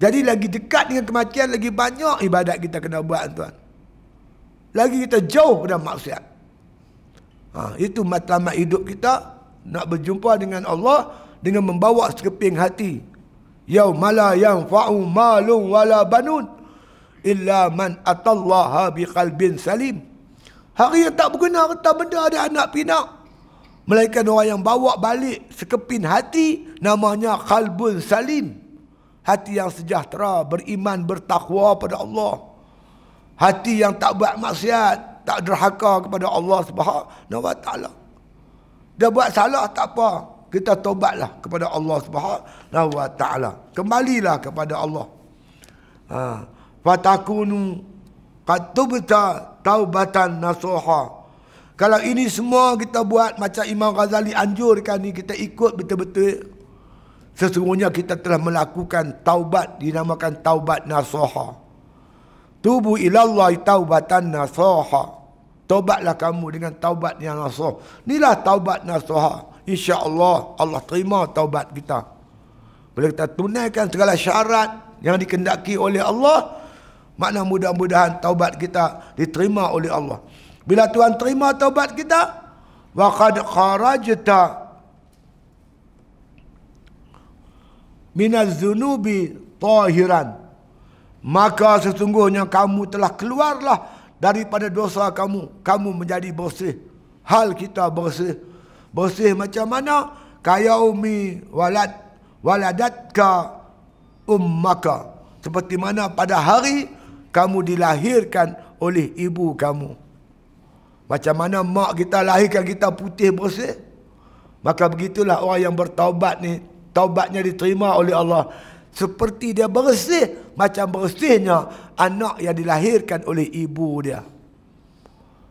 Jadi lagi dekat dengan kematian, lagi banyak ibadat kita kena buat tuan. Lagi kita jauh pada maksiat. Itu matlamat hidup kita, nak berjumpa dengan Allah dengan membawa sekeping hati. Yaumala yanfa'u malun wala banun illa man atallaha biqalbin salim. Hari yang tak berguna harta benda ada anak pinak, melainkan orang yang bawa balik sekeping hati, namanya qalbun salim. Hati yang sejahtera, beriman, bertakwa pada Allah. Hati yang tak buat maksiat, tak derhaka kepada Allah Subhanahu wa taala. Dia buat salah tak apa, kita tobatlah kepada Allah Subhanahu wa taala. Kembalilah kepada Allah. Fatakunu qad tubta taubatan nasuha. Kalau ini semua kita buat macam Imam Ghazali anjurkan ni, kita ikut betul-betul, sesungguhnya kita telah melakukan taubat, dinamakan taubat nasuha. Tubu ilallahi taubatan nasuha. Taubatlah kamu dengan taubat yang nasuh. Inilah taubat nasuha. InsyaAllah Allah terima taubat kita. Bila kita tunaikan segala syarat yang dikehendaki oleh Allah, makna mudah-mudahan taubat kita diterima oleh Allah. Bila Tuhan terima taubat kita, wa qad kharajta minaz zunubi tahiran, maka sesungguhnya kamu telah keluarlah daripada dosa kamu. Kamu menjadi bersih. Hal kita bersih. Bersih macam mana? Kayaumi waladatka ummaka. Seperti mana pada hari kamu dilahirkan oleh ibu kamu. Macam mana mak kita lahirkan kita putih bersih, maka begitulah orang yang bertaubat ni, taubatnya diterima oleh Allah. Seperti dia bersih, macam bersihnya anak yang dilahirkan oleh ibu dia.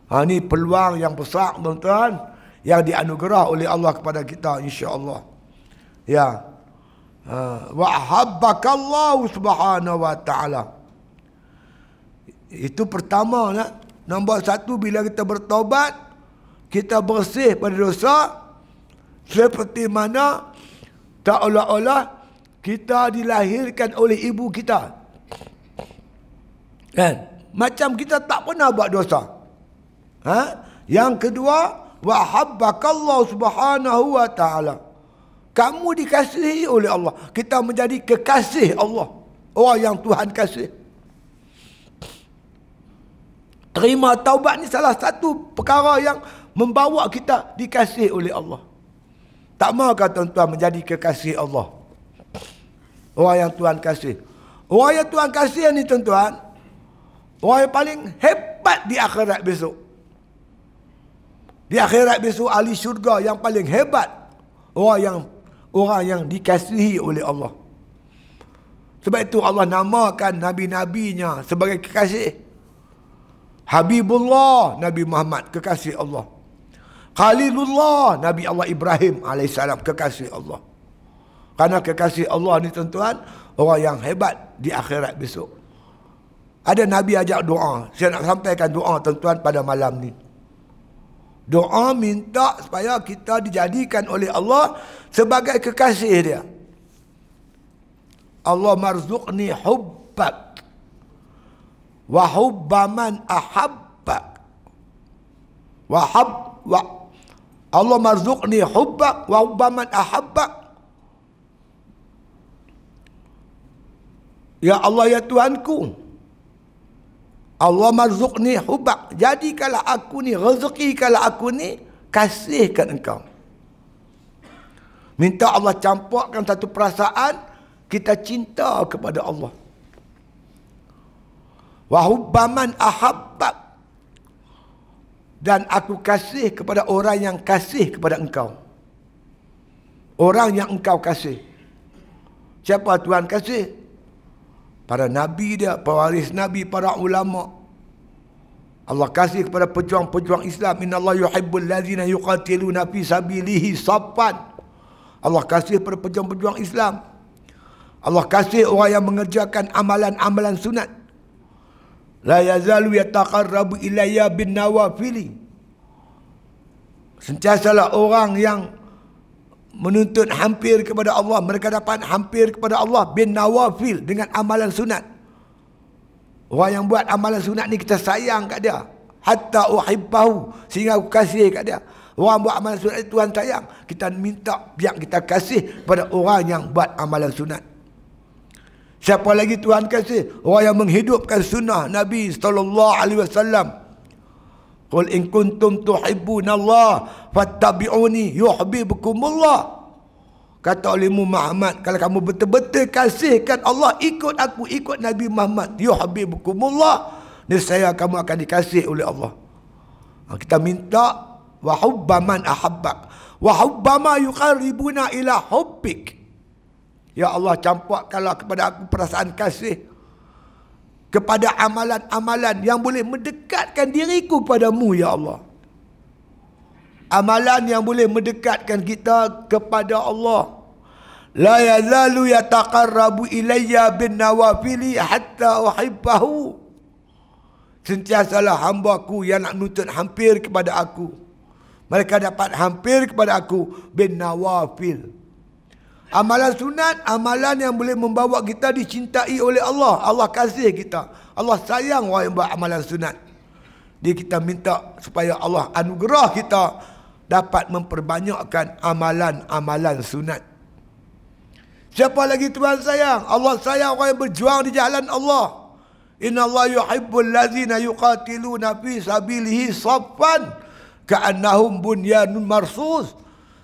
Ini peluang yang besar tuan-tuan, yang dianugerah oleh Allah kepada kita, insya-Allah. Ya. Wa habbakallahu subhanahu wa ta'ala. Itu pertama lah. Nombor satu, bila kita bertaubat, kita bersih pada dosa, seperti mana tak olah-olah kita dilahirkan oleh ibu kita. Kan? Macam kita tak pernah buat dosa. Yang kedua, wa habbakallahu subhanahu wa ta'ala. Kamu dikasihi oleh Allah. Kita menjadi kekasih Allah. Orang yang Tuhan kasih. Terima taubat ni salah satu perkara yang membawa kita dikasihi oleh Allah. Tak maukah tuan-tuan menjadi kekasih Allah? Orang yang Tuhan kasih. Orang yang Tuhan kasih ni tuan-tuan, orang yang paling hebat di akhirat besok. Di akhirat besok, ahli syurga yang paling hebat, orang yang dikasihi oleh Allah. Sebab itu Allah namakan nabi-nabinya sebagai kekasih. Habibullah, Nabi Muhammad, kekasih Allah. Khalilullah, Nabi Allah Ibrahim alaihissalam, kekasih Allah. Karena kekasih Allah ni tuan-tuan, orang yang hebat di akhirat besok. Ada Nabi ajak doa. Saya nak sampaikan doa tuan-tuan pada malam ni. Doa minta supaya kita dijadikan oleh Allah sebagai kekasih dia. Allah marzuqni hubbak wa hubba man ahabbak. Allah marzuqni hubbak wa hubba man ahabbak. Ya Allah, ya Tuhanku, Allah marzuqni hubbak, jadikanlah aku ni, rezekikanlah aku ni, kasihkan engkau. Minta Allah campurkan satu perasaan kita cinta kepada Allah. Wa hubba man ahabbak, dan aku kasih kepada orang yang kasih kepada engkau. Orang yang engkau kasih. Siapa Tuhan kasih? Para nabi dia, pewaris nabi, para ulama. Allah kasih kepada pejuang-pejuang Islam. Innallaha yuhibbul ladzina yuqatiluna fi sabilihi saffan. Allah kasih kepada pejuang-pejuang Islam. Allah kasih orang yang mengerjakan amalan-amalan sunat. La yazalu yataqarrabu ilayya bin nawafili. Sentiasalah orang yang menuntut hampir kepada Allah, mereka dapat hampir kepada Allah bin nawafil, dengan amalan sunat. Orang yang buat amalan sunat ni kita sayang kat dia, hatta uhibbahu, sehingga aku kasih kat dia. Orang buat amalan sunat itu Tuhan sayang, kita minta biar kita kasih pada orang yang buat amalan sunat. Siapa lagi Tuhan kasih? Orang yang menghidupkan sunnah Nabi sallallahu alaihi wasallam. Qul in kuntum tuhibbunallaha fattabi'uni yuhibbukumullah. Kata oleh Muhammad, kalau kamu betul-betul kasihkan Allah, ikut aku, ikut Nabi Muhammad, yuhibbukumullah, nescaya kamu akan dikasih oleh Allah. Kita minta wa hubba man ahabbak wa hubba ma yuqarribuna ila hubbik. Ya Allah, campurkanlah kepada aku perasaan kasih kepada amalan-amalan yang boleh mendekatkan diriku padamu, ya Allah. Amalan yang boleh mendekatkan kita kepada Allah. La yazalu yataqarrabu ilayya bin nawafili hatta uhibbahu. Sentiasalah hamba-Ku yang nak nuntut hampir kepada aku, mereka dapat hampir kepada aku bin nawafil. Amalan sunat, amalan yang boleh membawa kita dicintai oleh Allah. Allah kasih kita, Allah sayang orang yang buat amalan sunat. Dia kita minta supaya Allah anugerah kita dapat memperbanyakkan amalan-amalan sunat. Siapa lagi Tuhan sayang? Allah sayang orang yang berjuang di jalan Allah. Innallaha yuhibbul ladzina yuqatiluna fi sabilihi saffan ka'annahum bunyanun marsus.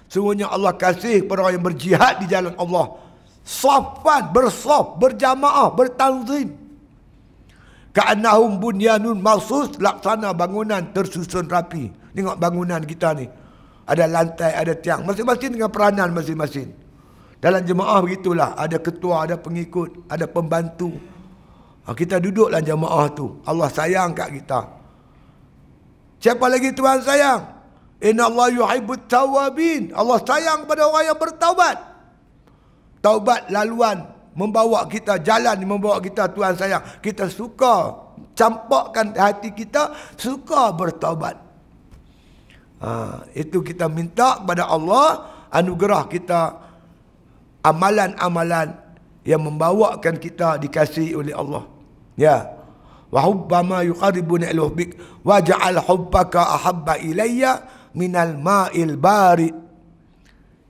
Sungguhnya Allah kasih kepada orang yang berjihad di jalan Allah, saffan, bersaf, berjamaah, bertanzim. Ka'annahum bunyanun marsus, laksana bangunan tersusun rapi. Tengok bangunan kita ni, ada lantai, ada tiang, masing-masing dengan peranan masing-masing. Dalam jemaah begitulah, ada ketua, ada pengikut, ada pembantu. Kita duduk dalam jemaah tu. Allah sayang kat kita. Siapa lagi Tuhan sayang? Innallaha yuhibbut tawwabin. Allah sayang kepada orang yang bertaubat. Taubat laluan membawa kita, jalan membawa kita, Tuhan sayang. Kita suka campakkan hati kita, suka bertaubat. Itu kita minta kepada Allah anugerah kita amalan-amalan yang membawakan kita dikasihi oleh Allah. Ya. Wa hubbama yuqarribuna ila hubbik waj'al hubbaka ahabba ilayya minal ma'il barid.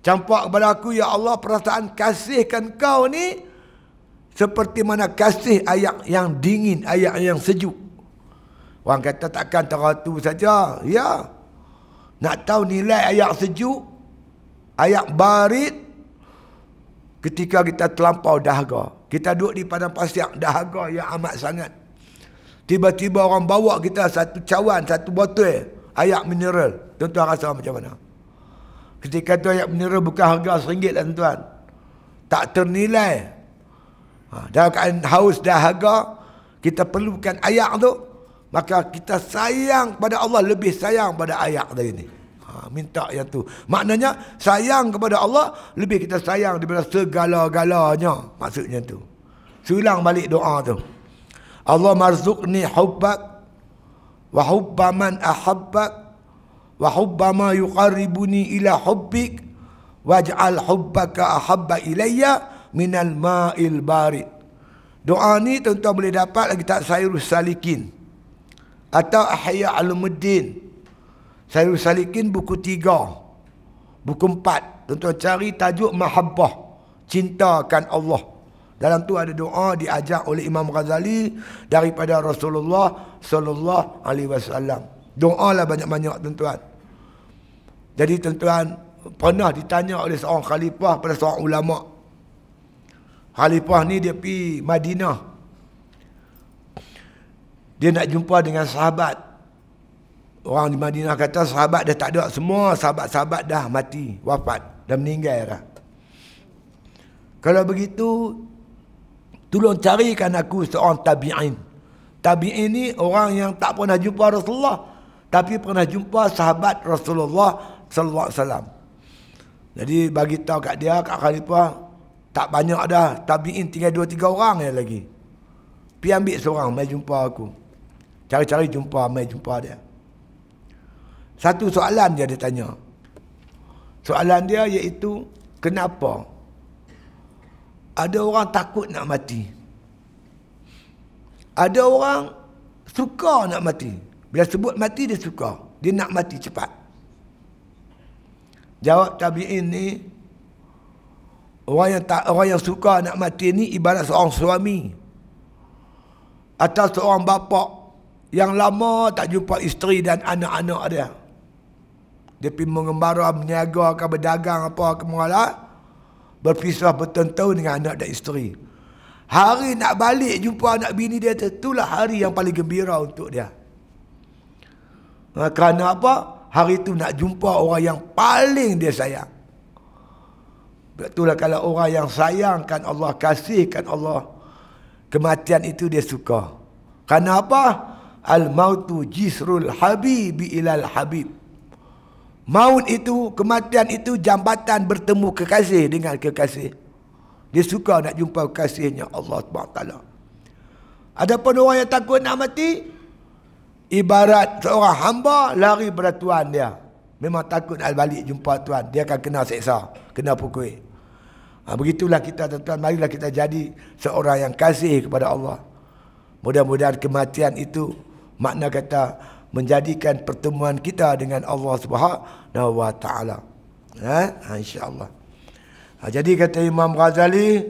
Campak kepada aku, ya Allah, perasaan kasihkan kau ni seperti mana kasih air yang dingin, air yang sejuk. Orang kata takkan teratu saja. Ya. Nak tahu nilai air sejuk, air barid, ketika kita terlampau dahaga. Kita duduk di padang pasir, dahaga yang amat sangat. Tiba-tiba orang bawa kita satu cawan, satu botol air mineral. Tuan-tuan rasa macam mana? Ketika tu air mineral bukan harga RM1 lah tuan-tuan. Tak ternilai. Dalam keadaan haus dahaga, kita perlukan air tu. maka kita sayang pada Allah lebih sayang pada ayat tadi ni. Minta yang tu. Maknanya sayang kepada Allah lebih kita sayang daripada segala-galanya. Maksudnya tu. Sulang balik doa tu. Allah marzuqni hubbak wa hubba man ahabbak wa hubba ma yuqarribuni ila hubbik waj'al hubbaka ahabba ilayya minal ma'il barid. Doa ni tuan-tuan boleh dapat lagi tak Sairus Salikin atau Ahya Ulumuddin. Sairus Salikin buku 3, buku 4. Tuan-tuan cari tajuk Mahabbah, cintakan Allah. Dalam tu ada doa diajar oleh Imam Ghazali daripada Rasulullah sallallahu alaihi wasallam. Doalah banyak-banyak tuan-tuan. Jadi tuan-tuan pernah ditanya oleh seorang khalifah pada seorang ulama. Khalifah ni dia pergi Madinah. Dia nak jumpa dengan sahabat. Orang di Madinah kata sahabat dah tak ada. Semua sahabat-sahabat dah mati, wafat, dah meninggal dah. Kalau begitu, tolong carikan aku seorang tabi'in. Tabi'in ni orang yang tak pernah jumpa Rasulullah, tapi pernah jumpa sahabat Rasulullah sallallahu alaihi wasallam. Jadi bagi tahu kat dia, kat khalifah, tak banyak dah tabi'in, tinggal 2-3 orang je lagi. Pergi ambil seorang, mai jumpa aku. Cari-cari jumpa, mai jumpa dia. Satu soalan dia tanya. Soalan dia iaitu, kenapa ada orang takut nak mati? Ada orang suka nak mati. Bila sebut mati dia suka. Dia nak mati cepat. Jawab tabi'in ni, orang yang suka nak mati ni ibarat seorang suami atau seorang bapa yang lama tak jumpa isteri dan anak-anak dia. Dia pergi mengembara, berniaga, berdagang apa kemana, berpisah bertahun-tahun dengan anak dan isteri. Hari nak balik jumpa anak bini dia, itulah hari yang paling gembira untuk dia. Kerana apa? Hari itu nak jumpa orang yang paling dia sayang. Itulah kalau orang yang sayangkan Allah, kasihkan Allah, kematian itu dia suka. Kerana apa? Al-mautu jisrul habibi ilal habib. Maut itu, kematian itu jambatan bertemu kekasih dengan kekasih. Dia suka nak jumpa kekasihnya Allah SWT. Adapun orang yang takut nak mati, ibarat seorang hamba lari pada Tuhan dia. Memang takut nak balik jumpa Tuhan. Dia akan kena seksa, kena pukul. Begitulah kita tuan-tuan, marilah kita jadi seorang yang kasih kepada Allah. Mudah-mudahan kematian itu makna kata menjadikan pertemuan kita dengan Allah Subhanahu wa taala. Insya-Allah. Jadi kata Imam Ghazali,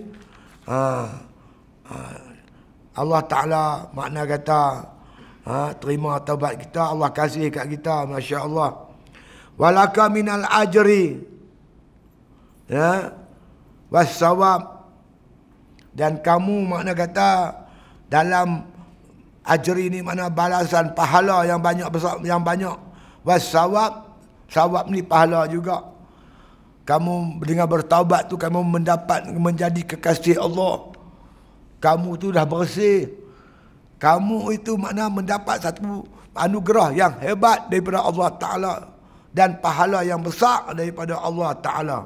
Allah Taala makna kata terima taubat kita, Allah kasih kat kita, masya-Allah. Walaka minal ajri was-sawab, dan kamu makna kata dalam ajri ni mana balasan pahala yang banyak, besar yang banyak. Was-sawab, sawab ni pahala juga. Kamu dengan bertaubat tu kamu mendapat menjadi kekasih Allah. Kamu tu dah bersih. Kamu itu makna mendapat satu anugerah yang hebat daripada Allah Ta'ala dan pahala yang besar daripada Allah Ta'ala.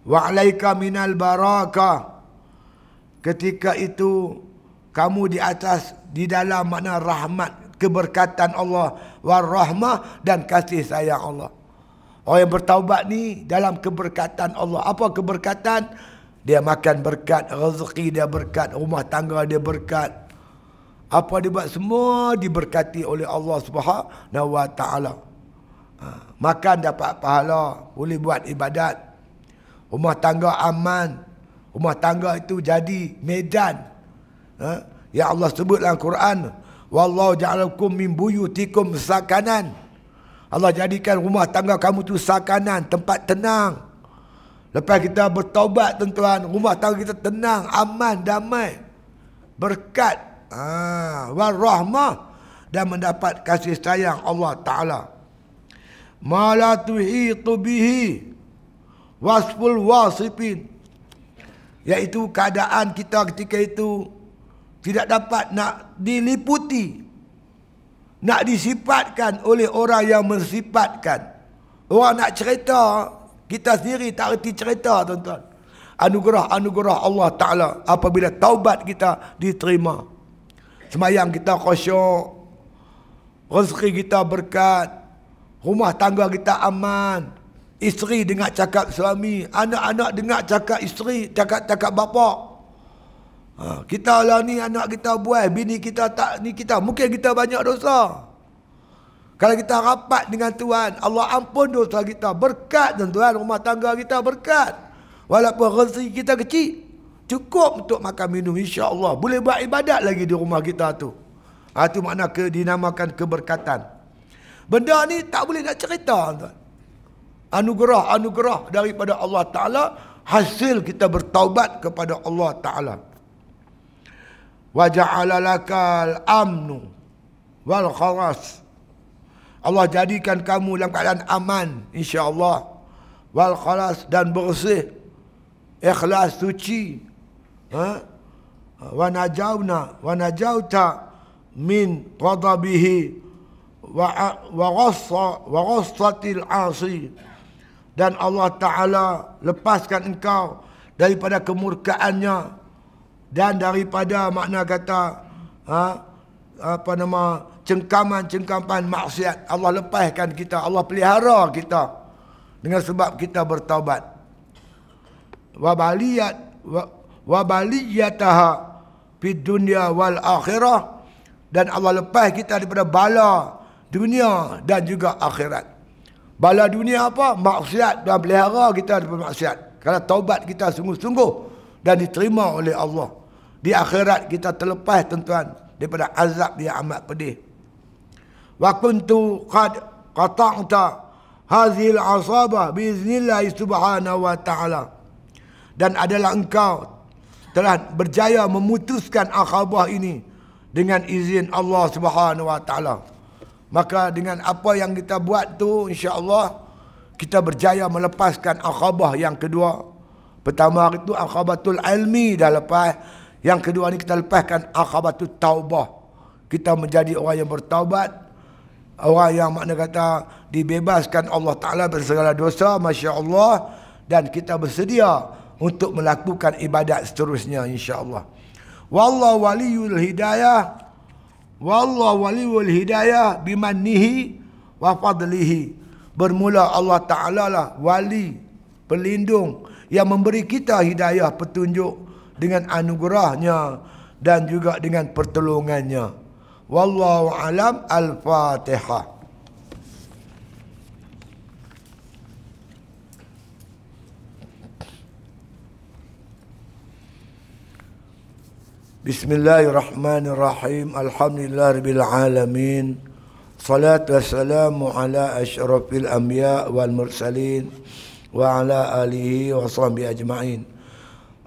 Wa alaika minal barakah. Ketika itu kamu di atas, di dalam makna rahmat, keberkatan Allah, war rahmah, dan kasih sayang Allah. Orang yang bertaubat ni dalam keberkatan Allah. Apa keberkatan? Dia makan berkat, rezeki dia berkat, rumah tangga dia berkat. Apa dia buat semua diberkati oleh Allah Subhanahu wa taala. Makan dapat pahala, boleh buat ibadat. Rumah tangga aman. Rumah tangga itu jadi medan. Ya Allah sebut dalam Quran, wallahu ja'alakum min buyutikum sakanan. Allah jadikan rumah tangga kamu tu sakanan, tempat tenang. Lepas kita bertaubat tuan-tuan, rumah tangga kita tenang, aman, damai, berkat, warahmah, dan mendapat kasih sayang Allah Ta'ala. Ma la tuhitu bihi wasful wasifin, iaitu keadaan kita ketika itu tidak dapat nak diliputi nak disifatkan oleh orang yang mensifatkan. Orang nak cerita, kita sendiri tak erti cerita, tuan-tuan. Anugerah-anugerah Allah Ta'ala apabila taubat kita diterima. Semayang kita khusyuk, rezeki kita berkat, rumah tangga kita aman, isteri dengar cakap suami, anak-anak dengar cakap isteri, cakap bapa. Kita lah ni anak kita buai, bini kita tak ni kita, mungkin kita banyak dosa. Kalau kita rapat dengan Tuhan, Allah ampun dosa kita, berkat tuan-tuan, rumah tangga kita berkat. Walaupun rezeki kita kecil, cukup untuk makan minum, insya-Allah. Boleh buat ibadat lagi di rumah kita tu. Itu makna dinamakan keberkatan. Benda ni tak boleh nak cerita, tuan. Anugerah-anugerah daripada Allah Ta'ala, hasil kita bertaubat kepada Allah Ta'ala. Wa ja'ala lakal amnu wal khalas. Allah jadikan kamu dalam keadaan aman, insya-Allah. Wal khalas, dan bersih, ikhlas, suci. Wa najauta min ghadabihi wa ghassatil asi. Dan Allah Ta'ala lepaskan engkau daripada kemurkaannya dan daripada makna kata cengkaman maksiat. Allah lepaskan kita, Allah pelihara kita dengan sebab kita bertaubat. Wa baliyataha fid dunya wal akhirah, dan Allah lepas kita daripada bala dunia dan juga akhirat. Bala dunia apa? Maksiat, dan pelihara kita daripada maksiat. Kalau taubat kita sungguh-sungguh dan diterima oleh Allah, di akhirat kita terlepas, tuan-tuan, daripada azab yang amat pedih. Wa kuntu qad qata'ta hadhil asabah biiznillah subhanahu wa ta'ala. Dan adalah engkau telah berjaya memutuskan akhabah ini dengan izin Allah Subhanahu wa Ta'ala. Maka dengan apa yang kita buat tu, insya-Allah kita berjaya melepaskan akhabah yang kedua. Pertama itu akhabatul ilmi dah lepas. Yang kedua ni kita lepaskan akhabatul taubah. Kita menjadi orang yang bertaubat, orang yang makna kata dibebaskan Allah Ta'ala dari segala dosa, masya-Allah, dan kita bersedia untuk melakukan ibadat seterusnya, insya-Allah. Wallahu waliyul hidayah bimannihi wa fadlihi. Bermula Allah Ta'ala lah wali, pelindung yang memberi kita hidayah, petunjuk dengan anugerahnya dan juga dengan pertolongannya. Wallahu alam. Al-Fatihah. Bismillahirrahmanirrahim. Alhamdulillahirabbil alamin. Salatu wassalamu ala asyrafil anbiya wal mursalin wa ala alihi wa sahbihi ajma'in.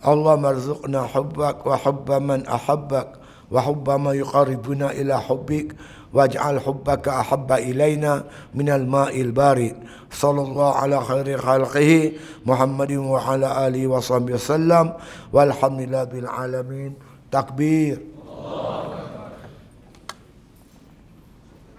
Allahumma arzuqna hubbak wa hubba man ahabbak wa hubba ma yuqarribuna ila hubbik waj'al hubbaka ahabba ilaina minal ma'il barid. Sallallahu ala khairi khalqihi Muhammadin wa ala alihi wa sahbihi wasallam walhamdulillahil alamin. Takbir.